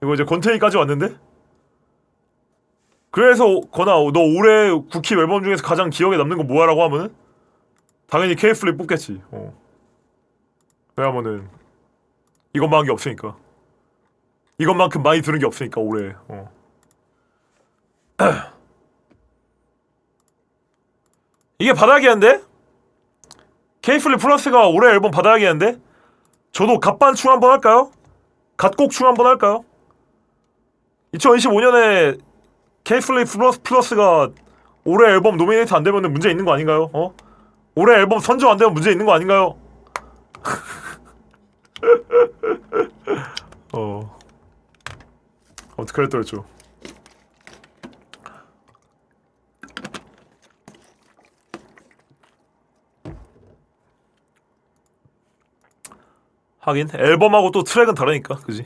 Speaker 1: 이거 이제 권태기까지 왔는데 그래서 거나 너 올해 국힙 앨범 중에서 가장 기억에 남는 건 뭐야라고 하면은 당연히 K-플립 뽑겠지. 왜냐면은 이것만 한 게 없으니까. 이것만큼 많이 들은 게 없으니까 올해. 이게 바닥이었는데? K-플립 플러스가 올해 앨범 바닥이었는데? 저도 갓반충 한번 할까요? 갓곡충 한번 할까요? 2025년에 K-플립 플러스가 올해 앨범 노미네이트 안 되면 문제 있는 거 아닌가요? 올해 앨범 선정 안 되면 문제 있는 거 아닌가요? 어떻게 그랬더랬죠. 하긴 앨범하고 또 트랙은 다르니까, 그지?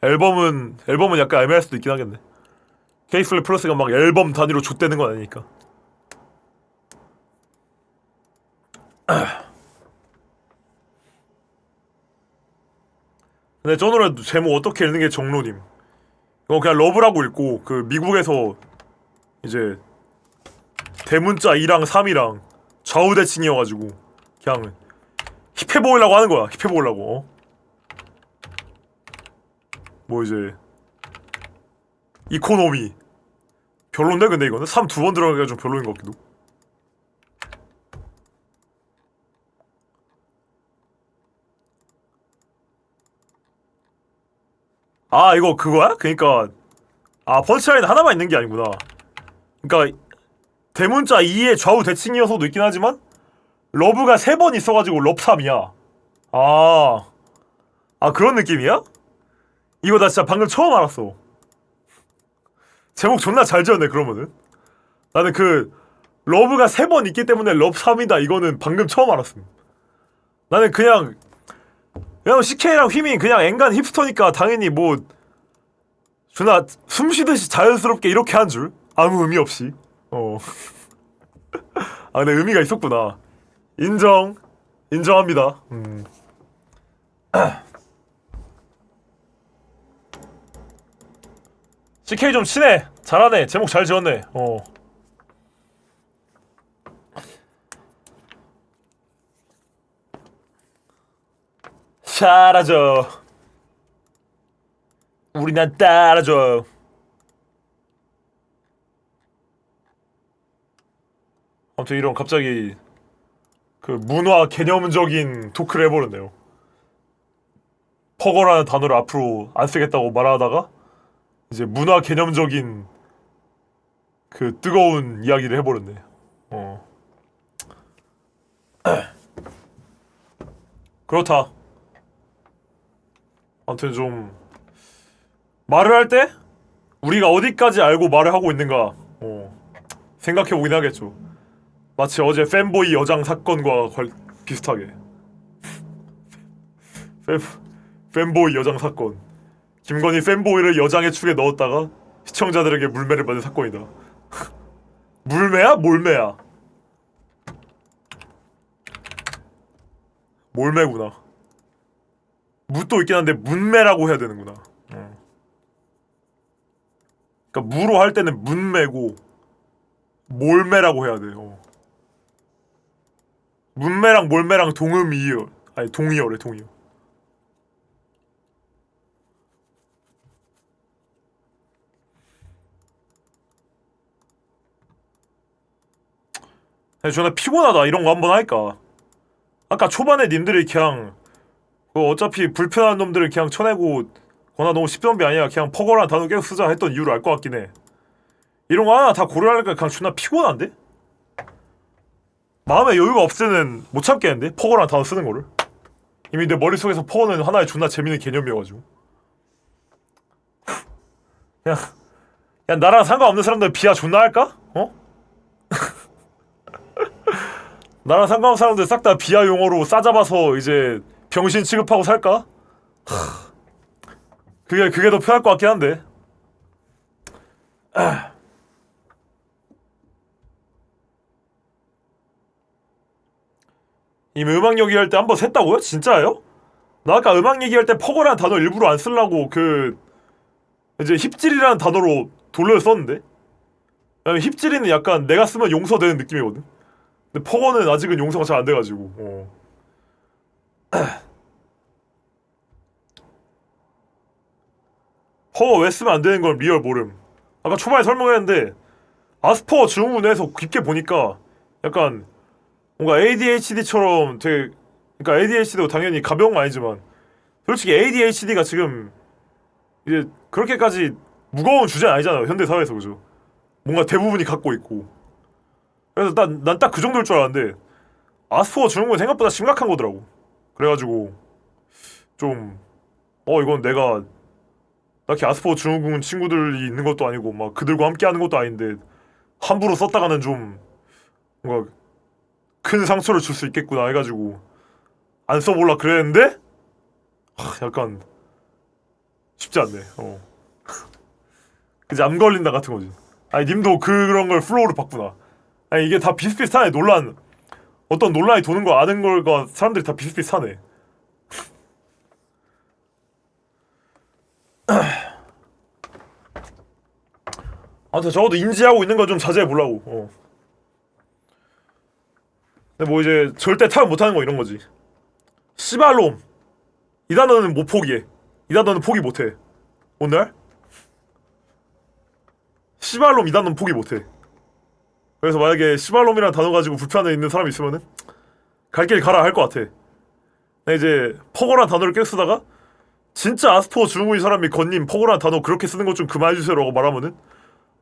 Speaker 1: 앨범은 약간 애매할 수도 있긴 하겠네. K-플립 플러스가 막 앨범 단위로 좆대는 건 아니니까. 근데 저 노래 제목 어떻게 읽는 게 정로님? 이거 그냥 러브라고 읽고 그 미국에서 이제 대문자 2랑 3이랑 좌우대칭이어가지고 그냥 힙해 보이려고 하는 거야. 힙해 보이려고. 뭐 이제 이코노미 별론데 근데 이거는 3 두 번 들어가기가 좀 별로인 것 같기도. 아 이거 그거야? 그니까 펀치라인 하나만 있는 게 아니구나. 그니까 대문자 2의 좌우 대칭이어서도 있긴 하지만 러브가 3번 있어가지고 럽3이야. 그런 느낌이야? 이거 나 진짜 방금 처음 알았어. 제목 존나 잘 지었네 그러면은. 나는 그 러브가 3번 있기 때문에 러브 3이다 이거는 방금 처음 알았음. 나는 그냥 CK랑 휘민 그냥 앵간 힙스터니까 당연히 뭐 존나 숨쉬듯이 자연스럽게 이렇게 한 줄. 아무 의미 없이. 아 근데 의미가 있었구나. 인정합니다. CK 좀 친해. 잘하네. 제목 잘 지었네. 사라져. 우리 난 따라줘. 아무튼 이런 갑자기 그 문화 개념적인 토크를 해버렸네요. 퍼거라는 단어를 앞으로 안 쓰겠다고 말하다가 이제 문화 개념적인 그 뜨거운 이야기를 해버렸네. 그렇다. 아무튼 좀 말을 할 때 우리가 어디까지 알고 말을 하고 있는가 생각해보긴 하겠죠. 마치 어제 팬보이 여장 사건과 비슷하게. 팬보이 여장 사건. 김건희 팬보이를 여장의 축에 넣었다가 시청자들에게 물매를 맞은 사건이다. 물매야? 몰매야? 몰매구나. 무도 있긴 한데 문매라고 해야 되는구나. 그러니까 무로 할 때는 문매고 몰매라고 해야 돼. 문매랑 몰매랑 동음이요. 아니 동의어래 동의어. 존나 피곤하다 이런 거 한번 할까. 아까 초반에 님들이 그냥 어차피 불편한 놈들을 그냥 쳐내고 거나 너무 십선비 아니야 그냥 퍼거란 단어 계속 쓰자 했던 이유를 알 것 같긴 해. 이런 거 하나 다 고려하니까 그냥 존나 피곤한데? 마음의 여유가 없으면 못 참겠는데? 퍼거란 단어 쓰는 거를. 이미 내 머릿속에서 퍼거는 하나의 존나 재밌는 개념이어가지고 그냥 나랑 상관없는 사람들 비하 존나 할까? 나랑 상관없는 사람들 싹 다 비하 용어로 싸잡아서 이제 병신 취급하고 살까? 그게 더 편할 것 같긴 한데. 이미 음악 얘기할 때 한번 샜다고요? 진짜예요? 나 아까 음악 얘기할 때 퍼거라는 단어 일부러 안 쓰려고 이제 힙질이라는 단어로 돌려 썼는데. 왜냐면 힙질이는 약간 내가 쓰면 용서되는 느낌이거든. 근데 퍼거는 아직은 용서가 잘 안 돼가지고. 퍼거 왜 쓰면 안 되는 건 리얼 모름. 아까 초반에 설명했는데 아스퍼 증후군에서 깊게 보니까 약간 뭔가 ADHD처럼 되게, 그러니까 ADHD도 당연히 가벼운 건 아니지만 솔직히 ADHD가 지금 이제 그렇게까지 무거운 주제는 아니잖아요 현대 사회에서. 그죠? 뭔가 대부분이 갖고 있고. 그래서 난 딱 그 정도일 줄 알았는데 아스퍼 증후군 생각보다 심각한 거더라고. 그래가지고 좀 이건 내가 딱히 아스퍼 증후군 친구들이 있는 것도 아니고 막 그들과 함께 하는 것도 아닌데 함부로 썼다가는 좀 뭔가 큰 상처를 줄 수 있겠구나 해가지고 안 써볼라 그랬는데 약간 쉽지 않네. 그지 암 걸린다 같은 거지. 아니 님도 그런 걸 플로우로 봤구나. 아니 이게 다 비슷비슷하네. 어떤 논란이 도는 거 아는 걸과 사람들이 다 비슷비슷하네. 아무튼 적어도 인지하고 있는 거 좀 자제해 보려고. 근데 뭐 이제 절대 타협 못하는 거 이런 거지. 씨발놈 이 단어는 못 포기해. 이 단어는 포기 못해. 오늘 씨발놈 이 단어는 포기 못해. 그래서 만약에 씨발놈이라는 단어 가지고 불편해 있는 사람이 있으면은 갈 길 가라 할 것 같아. 근데 이제 퍼거란 단어를 계속 쓰다가 진짜 아스퍼 증후군인 사람이 건님 퍼거란 단어 그렇게 쓰는 것 좀 그만해주세요라고 말하면은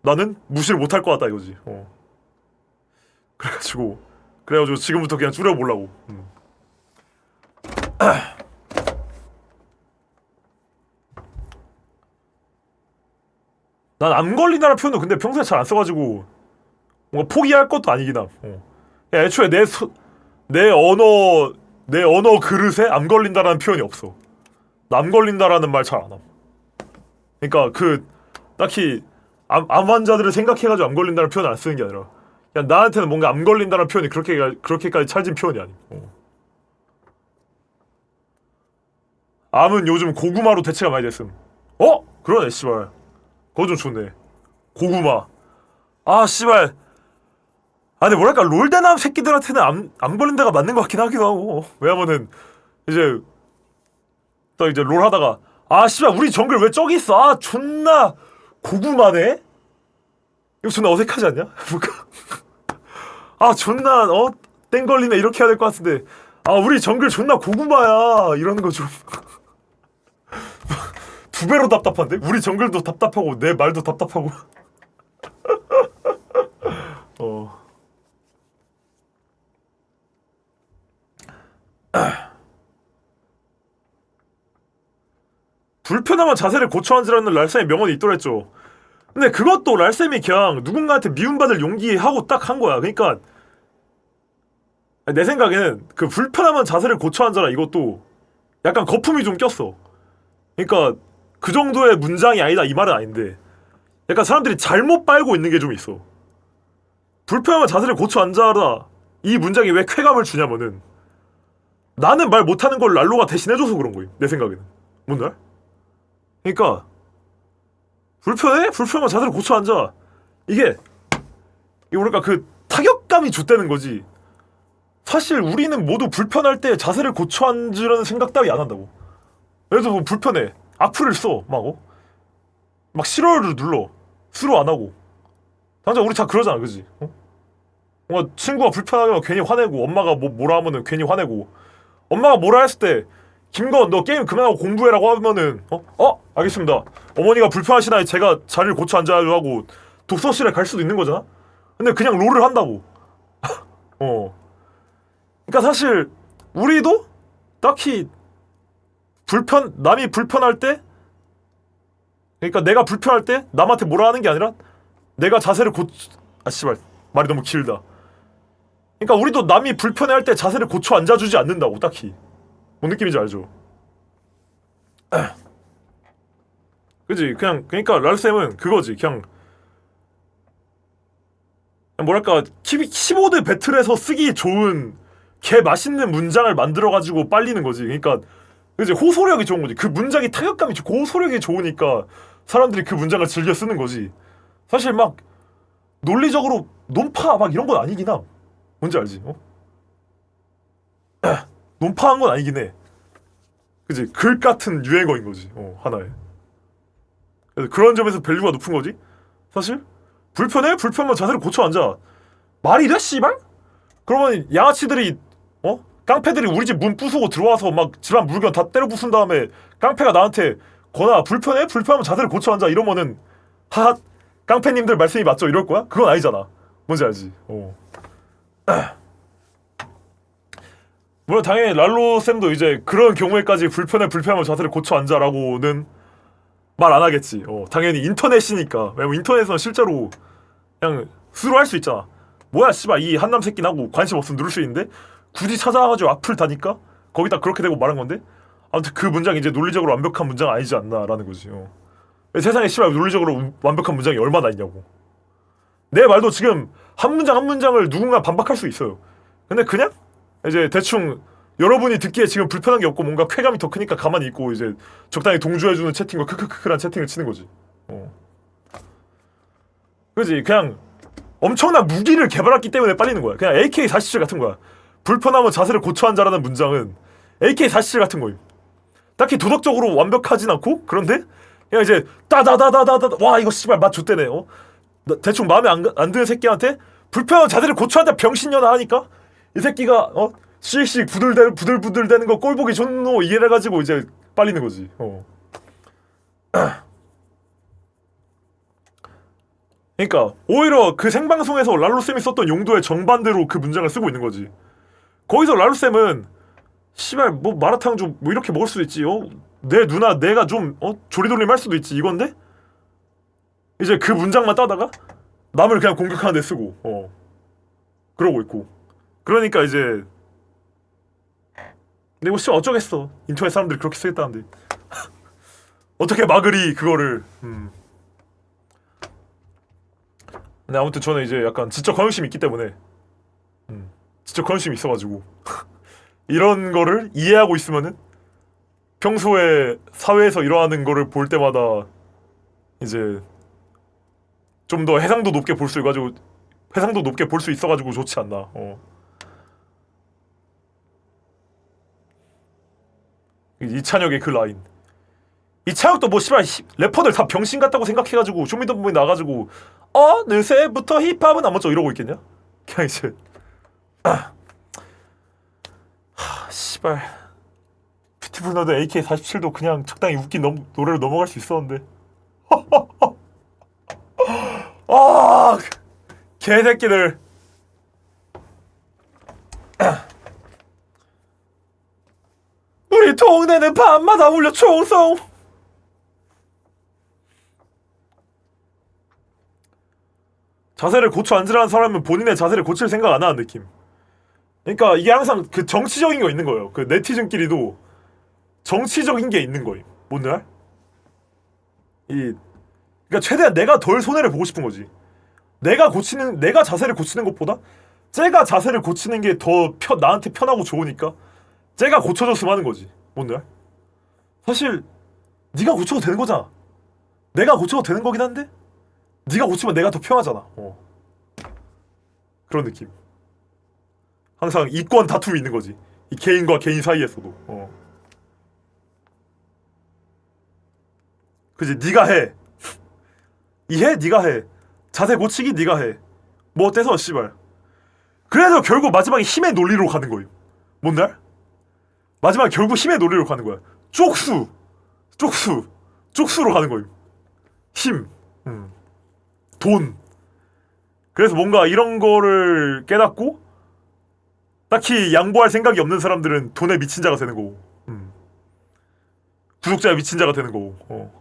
Speaker 1: 나는 무시를 못할 것 같다 이거지. 그래가지고 지금부터 그냥 줄여보려고. 난 암 걸린다는 표현도 근데 평소에 잘 안 써가지고 뭔가 포기할 것도 아니긴 함. 야, 애초에 내 언어 그릇에 암 걸린다라는 표현이 없어. 암 걸린다라는 말 잘 안 함. 그러니까 그 딱히 암 환자들을 생각해가지고 암 걸린다는 표현 안 쓰는 게 아니라 그냥 나한테는 뭔가 암 걸린다는 표현이 그렇게까지 찰진 표현이 아니. 암은 요즘 고구마로 대체가 많이 됐음. 그러네 씨발. 그거 좀 좋네. 고구마. 아 씨발. 아 근데 뭐랄까 롤대남 새끼들한테는 암 걸린 데가 맞는 것 같긴 하기도 하고. 왜냐면은 이제 또 이제 롤 하다가 아 씨발 우리 정글 왜 저기 있어? 아 존나 고구마네? 이거 존나 어색하지 않냐? 아 존나 땡 걸리네 이렇게 해야 될 것 같은데 아 우리 정글 존나 고구마야 이러는 거 좀 두 배로 답답한데? 우리 정글도 답답하고 내 말도 답답하고 불편함한 자세를 고쳐앉으라는 랄쌤의 명언이 있더랬죠. 근데 그것도 랄쌤이 그냥 누군가한테 미움받을 용기하고 딱 한 거야. 그러니까 내 생각에는 그 불편함한 자세를 고쳐앉아라 이것도 약간 거품이 좀 꼈어. 그러니까 그 정도의 문장이 아니다 이 말은 아닌데 약간 사람들이 잘못 빨고 있는 게 좀 있어. 불편함한 자세를 고쳐앉아라 이 문장이 왜 쾌감을 주냐면은 나는 말 못하는 걸 랄로가 대신해줘서 그런 거임 내 생각에는. 뭔 말? 그러니까 불편해? 불편한 자세를 고쳐앉아. 이게 뭐랄까 그 타격감이 줬다는 거지. 사실 우리는 모두 불편할 때 자세를 고쳐앉으려는 생각 따위 안 한다고. 예를 들어 뭐 불편해 악플을 막 싫어요를 눌러 수로 안 하고. 당장 우리 다 그러잖아 그지? 뭔가 친구가 불편하면 괜히 화내고 엄마가 뭐라 하면은 괜히 화내고 엄마가 뭐라 했을 때 김건 너 게임 그만하고 공부해라고 하면은 알겠습니다 어머니가 불편하시나요 제가 자리를 고쳐 앉아야 하고 독서실에 갈 수도 있는 거잖아. 근데 그냥 롤을 한다고. 그러니까 사실 우리도 딱히 남이 불편할 때 그러니까 내가 불편할 때 남한테 뭐라 하는 게 아니라 내가 자세를 씨발 말이 너무 길다. 그러니까 우리도 남이 불편해할 때 자세를 고쳐 앉아주지 않는다고 딱히. 뭔 느낌인지 알죠? 그지? 그러니까 랄쌤은 그거지. 그냥 뭐랄까 키보드 배틀에서 쓰기 좋은 개 맛있는 문장을 만들어가지고 빨리는 거지. 그러니까 그지? 호소력이 좋은 거지. 그 문장이 타격감이 좋고 호소력이 좋으니까 사람들이 그 문장을 즐겨 쓰는 거지. 사실 막 논리적으로 논파 막 이런 건 아니긴 함. 뭔지 알지? 논파한 건 아니긴 해. 그지? 글 같은 유행어인 거지. 하나에. 그래서 그런 점에서 밸류가 높은 거지. 사실 불편해? 불편하면 자세를 고쳐 앉아. 말이 돼? 씨발? 그러면 양아치들이 깡패들이 우리 집 문 부수고 들어와서 막 집안 물건 다 때려 부순 다음에 깡패가 나한테 거나 불편해? 불편하면 자세를 고쳐 앉아 이러면은 하하 깡패님들 말씀이 맞죠? 이럴 거야? 그건 아니잖아. 뭔지 알지? 물론 당연히 랄로 쌤도 이제 그런 경우에까지 불편하면 자세를 고쳐 앉아라고는 말 안 하겠지. 당연히 인터넷이니까. 왜냐면 인터넷은 실제로 그냥 수로 할 수 있잖아. 뭐야 씨발 이 한남 새끼 하고 관심 없으면 누를 수 있는데 굳이 찾아와가지고 앞을 다니까 거기다 그렇게 되고 말한 건데 아무튼 그 문장이 이제 논리적으로 완벽한 문장 아니지 않나라는 거지. 세상에 씨발 논리적으로 완벽한 문장이 얼마나 있냐고. 내 말도 지금 한 문장 한 문장을 누군가 반박할 수 있어요. 근데 그냥 이제 대충 여러분이 듣기에 지금 불편한 게 없고 뭔가 쾌감이 더 크니까 가만히 있고 이제 적당히 동조해주는 채팅과 크크크크란 채팅을 치는 거지. 그지? 그냥 엄청난 무기를 개발했기 때문에 빨리는 거야. 그냥 AK-47 같은 거야. 불편하면 자세를 고쳐 앉아라는 문장은 AK-47 같은 거임. 딱히 도덕적으로 완벽하진 않고 그런데 그냥 이제 따다다다다다 와 이거 씨발 맛 좋대네. 대충 마음에 안 드는 새끼한테 불편한 자세를 고쳐 앉아 병신년아 하니까 이 새끼가 씩씩 부들부들대는 거 꼴보기 존노 이해해가지고 이제 빨리는 거지. 그러니까 오히려 그 생방송에서 랄로쌤이 썼던 용도의 정반대로 그 문장을 쓰고 있는 거지. 거기서 랄로쌤은 씨발 뭐 마라탕 좀 뭐 이렇게 먹을 수도 있지. 내 누나 내가 좀 조리돌림 할 수도 있지 이건데 이제 그 문장만 따다가 남을 그냥 공격하는 데 쓰고 그러고 있고. 그러니까 이제 근데 이거 씨발 어쩌겠어. 인터넷 사람들이 그렇게 쓰겠다는데 어떻게 막으리 그거를. 근데 아무튼 저는 이제 약간 지적 허영심이 있기 때문에 지적 허영심이 있어가지고 이런 거를 이해하고 있으면은 평소에 사회에서 일어나는 거를 볼 때마다 이제 좀 더 해상도 높게 볼 수 있어가지고 해상도 높게 볼 수 있어가지고 좋지 않나. 이찬혁의 그 라인. 이찬혁도 뭐 씨발 래퍼들 다 병신 같다고 생각해가지고 쇼미더머니 나가지고 어느새부터 힙합은 안 맞죠 이러고 있겠냐? 그냥 이제 씨발 뷰티풀 너드 AK47도 그냥 적당히 웃긴 노래로 넘어갈 수 있었는데 아 개새끼들. 우리 동네는 밤마다 울려 총성. 자세를 고쳐 앉으라는 사람은 본인의 자세를 고칠 생각 안 하는 느낌. 그러니까 이게 항상 그 정치적인 거 있는 거예요. 그 네티즌끼리도 정치적인 게 있는 거예요. 뭔지 알? 그러니까 최대한 내가 덜 손해를 보고 싶은 거지. 내가 자세를 고치는 것보다 쟤가 자세를 고치는 게 더 나한테 편하고 좋으니까 쟤가 고쳐줬으면 하는 거지. 뭔지 알? 사실 네가 고쳐도 되는 거잖아. 내가 고쳐도 되는 거긴 한데 네가 고치면 내가 더 편하잖아. 그런 느낌. 항상 이권 다툼이 있는 거지. 이 개인과 개인 사이에서도. 그지? 네가 해. 이해? 네가 해. 자세 고치기 네가 해. 뭐 어때서 씨발. 그래서 결국 마지막에 힘의 논리로 가는 거예요. 뭔 날? 마지막에 결국 힘의 논리로 가는 거야. 쪽수로 가는 거예요. 힘, 돈. 그래서 뭔가 이런 거를 깨닫고 딱히 양보할 생각이 없는 사람들은 돈에 미친 자가 되는 거고, 구독자에 미친 자가 되는 거고.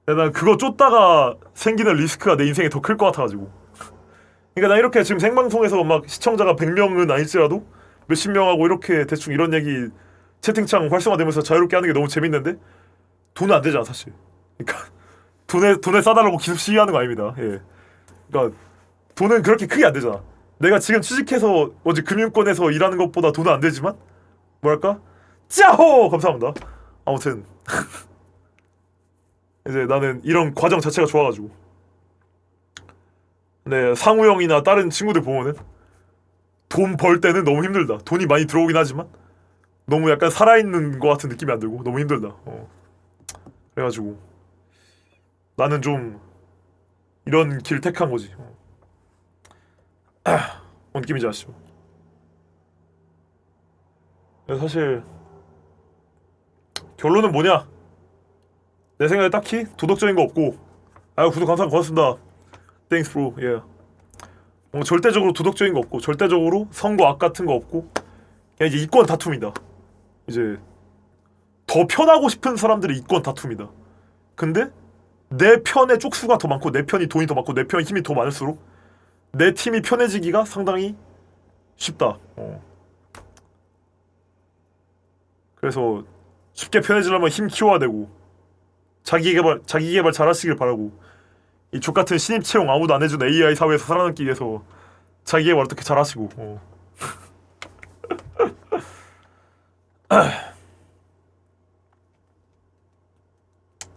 Speaker 1: 난 그거 쫓다가 생기는 리스크가 내 인생에 더 클 것 같아가지고. 그러니까 나 이렇게 지금 생방송에서 막 시청자가 100명은 아닐지라도 몇십 명하고 이렇게 대충 이런 얘기 채팅창 활성화되면서 자유롭게 하는 게 너무 재밌는데 돈은 안 되잖아 사실. 그러니까 돈에 싸달라고 기습 시위하는 거 아닙니다. 예. 그러니까 돈은 그렇게 크게 안 되잖아. 내가 지금 취직해서 어제 금융권에서 일하는 것보다 돈은 안 되지만 뭐랄까? 짜호! 감사합니다. 아무튼 이제 나는 이런 과정 자체가 좋아가지고. 근데 상우 형이나 다른 친구들 보면은 돈 벌 때는 너무 힘들다. 돈이 많이 들어오긴 하지만 너무 약간 살아있는 것 같은 느낌이 안 들고 너무 힘들다. 그래가지고 나는 좀 이런 길 택한 거지. 뭔 느낌인지 아시죠? 사실 결론은 뭐냐? 내 생각에 딱히 도덕적인 거 없고. 아유 구독 감사합니다. 고맙습니다. Thanks bro. Yeah. 절대적으로 도덕적인 거 없고 절대적으로 선거 악 같은 거 없고 그냥 이제 이권 다툼이다. 이제 더 편하고 싶은 사람들의 이권 다툼이다. 근데 내 편의 쪽수가 더 많고 내 편이 돈이 더 많고 내 편의 힘이 더 많을수록 내 팀이 편해지기가 상당히 쉽다. 그래서 쉽게 편해지려면 힘 키워야 되고 자기개발 잘하시길 바라고. 이 족같은 신입 채용 아무도 안 해준 AI 사회에서 살아남기 위해서 자기개발 어떻게 잘하시고.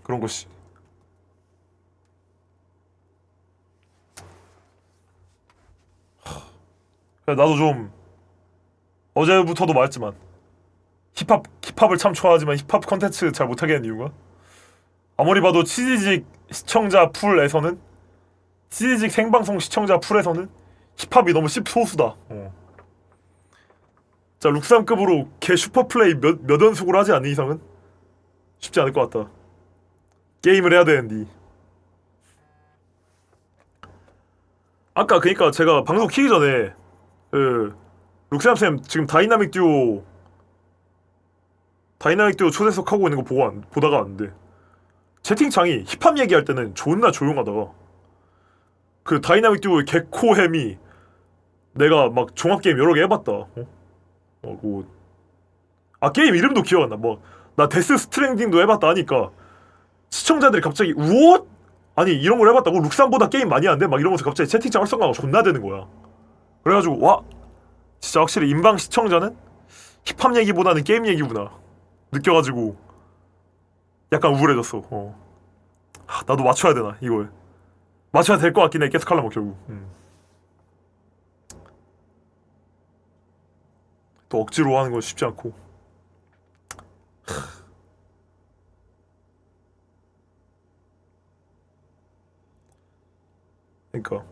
Speaker 1: 그런 것이. 나도 좀 어제부터도 말했지만 힙합을 참 좋아하지만 힙합 컨텐츠 잘 못하게 한 이유가 아무리 봐도 치지직 시청자 풀에서는 치지직 생방송 시청자 풀에서는 힙합이 너무 씹소수다. 자 룩삼급으로 개 슈퍼플레이 몇 연속으로 하지 않는 이상은 쉽지 않을 것 같다. 게임을 해야 되는데. 아까 그니까 제가 방송 키기 전에 그 룩삼쌤 지금 다이나믹 듀오 초대석 하고 있는 거 보다가 왔는데 채팅창이 힙합 얘기할 때는 존나 조용하다가 그 다이나믹 듀오의 개코햄이 내가 막 종합게임 여러 개 해봤다. 뭐, 게임 이름도 기억 안 나. 뭐 나 데스 스트랜딩도 해봤다 하니까 시청자들이 갑자기 우엇? 아니 이런 걸 해봤다고? 룩삼보다 게임 많이 한대? 막 이러면서 갑자기 채팅창 활성화가 존나 되는 거야. 그래가지고 와 진짜 확실히 인방 시청자는 힙합 얘기보다는 게임 얘기구나 느껴가지고 약간 우울해졌어. 나도 맞춰야 되나 이걸. 맞춰야 될 것 같긴 해. 계속 하려면 결국. 또 억지로 하는 건 쉽지 않고. 그러니까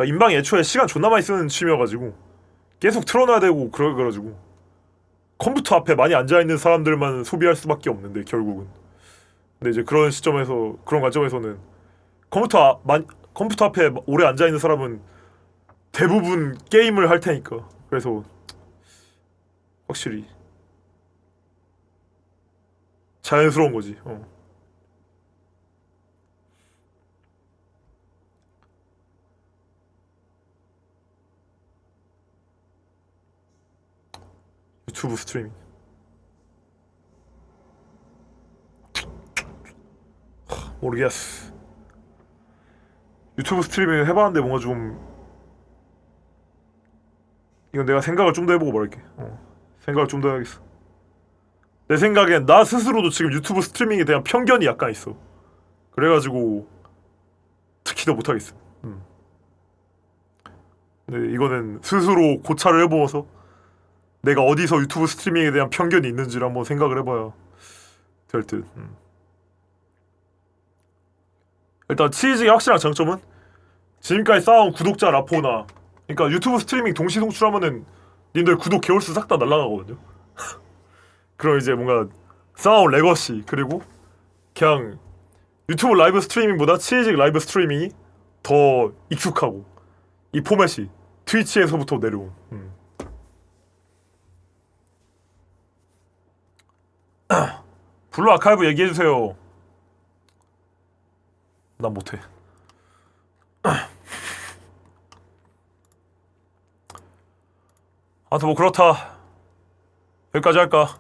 Speaker 1: 인방이 애초에 시간 존나 많이 쓰는 취미여가지고 계속 틀어놔야 되고 그래가지고 컴퓨터 앞에 많이 앉아있는 사람들만 소비할 수밖에 없는데 결국은. 근데 이제 그런 시점에서 그런 관점에서는 컴퓨터 앞에 오래 앉아있는 사람은 대부분 게임을 할 테니까. 그래서 확실히 자연스러운 거지. 유튜브 스트리밍. 모르겠어. 유튜브 스트리밍 해봤는데 뭔가 좀 이건 내가 생각을 좀 더 해보고 말할게. 생각을 좀 더 해야겠어. 내 생각엔 나 스스로도 지금 유튜브 스트리밍에 대한 편견이 약간 있어. 그래가지고 특히 더 못하겠어. 근데 이거는 스스로 고찰을 해보아서 내가 어디서 유튜브 스트리밍에 대한 편견이 있는지를 한번 생각을 해봐야 될 듯. 일단 치즈의 확실한 장점은 지금까지 쌓아온 구독자 라포나, 그러니까 유튜브 스트리밍 동시 송출하면은 님들 구독 개월수 싹 다 날라가거든요. 그럼 이제 뭔가 쌓아온 레거시, 그리고 그냥 유튜브 라이브 스트리밍보다 치즈 라이브 스트리밍이 더 익숙하고 이 포맷이 트위치에서부터 내려온. 블루 아카이브 얘기해주세요. 난 못해. 아무튼 뭐 그렇다. 여기까지 할까?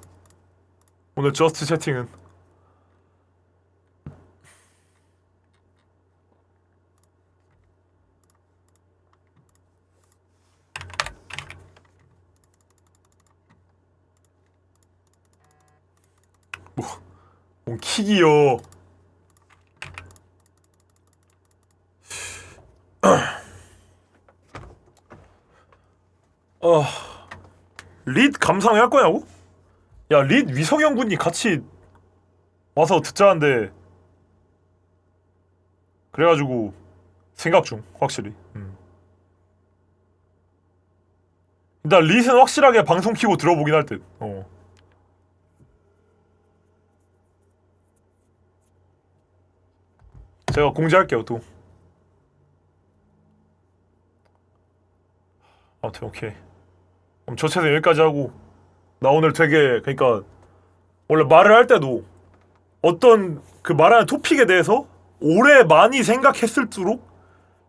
Speaker 1: 오늘 저스트 채팅은 뭔 킥이요. 릿 감상회 할 거냐고? 야, 릿 위성형 군이 같이 와서 듣자는데 그래가지고 생각 중. 확실히. 일단 릿은 확실하게 방송 키고 들어보긴 할 듯. 제가 공지할게요 또. 아무튼 오케이. 그럼 저 채널 여기까지 하고, 나 오늘 되게, 그러니까 원래 말을 할 때도 어떤 그 말하는 토픽에 대해서 오래 많이 생각했을수록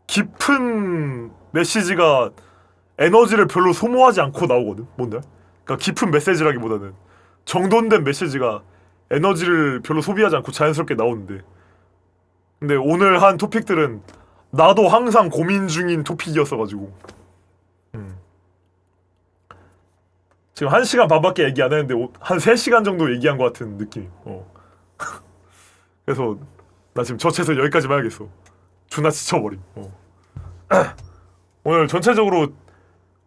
Speaker 1: 깊은 메시지가 에너지를 별로 소모하지 않고 나오거든. 뭔데? 그러니까 깊은 메시지라기보다는 정돈된 메시지가 에너지를 별로 소비하지 않고 자연스럽게 나오는데, 근데 오늘 한 토픽들은 나도 항상 고민 중인 토픽이었어가지고 지금 1시간 반밖에 얘기 안 했는데 한 3시간 정도 얘기한 것 같은 느낌. 그래서 나 지금 저 채널 여기까지만 해야겠어. 존나 지쳐버림. 오늘 전체적으로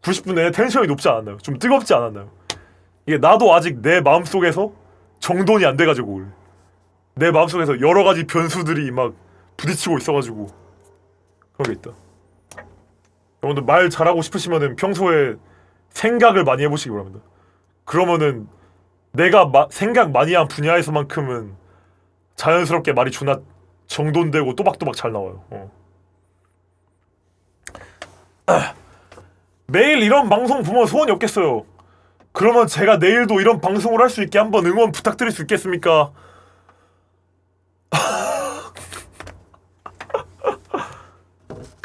Speaker 1: 90분 내내 텐션이 높지 않았나요? 좀 뜨겁지 않았나요? 이게 나도 아직 내 마음속에서 정돈이 안 돼가지고 그래. 내 마음속에서 여러 가지 변수들이 막 부딪히고 있어가지고 그런 게 있다. 여러분들 말 잘하고 싶으시면은 평소에 생각을 많이 해보시기 바랍니다. 그러면은 내가 생각 많이 한 분야에서만큼은 자연스럽게 말이 존나 정돈되고 또박또박 잘 나와요. 매일 이런 방송 보면 소원이 없겠어요. 그러면 제가 내일도 이런 방송을 할 수 있게 한번 응원 부탁드릴 수 있겠습니까?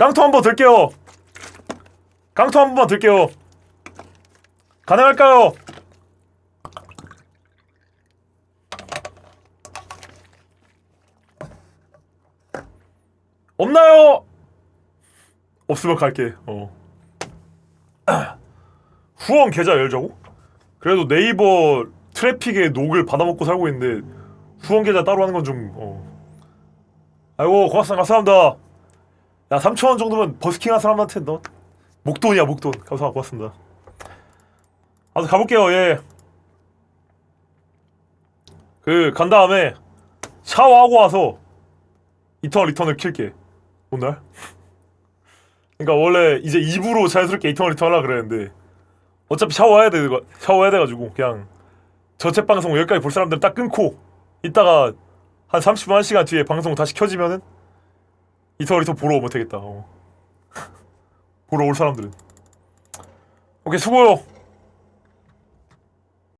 Speaker 1: 깡통 한번 들게요. 깡통 한 번만 들게요. 가능할까요? 없나요? 없으면 갈게. 후원 계좌 열자고? 그래도 네이버 트래픽의 녹을 받아먹고 살고 있는데 후원 계좌 따로 하는 건 좀 아이고 감사합니다. 야 3,000원 정도면 버스킹 한 사람한테 너 목돈이야 목돈. 감사합니다. 고맙습니다. 아무튼 가볼게요. 예. 간 다음에 샤워하고 와서 이터널 리턴을 킬게. 오늘. 그러니까 원래 이제 2부로 자연스럽게 이터널 리턴 하려고 그랬는데 어차피 샤워해야 돼가지고 그냥 저체 방송 여기까지 볼 사람들은 딱 끊고 이따가 한 30분 1시간 뒤에 방송 다시 켜지면은 이터널 리턴 보러 오면 되겠다. 보러 올 사람들은. 오케이 수고요.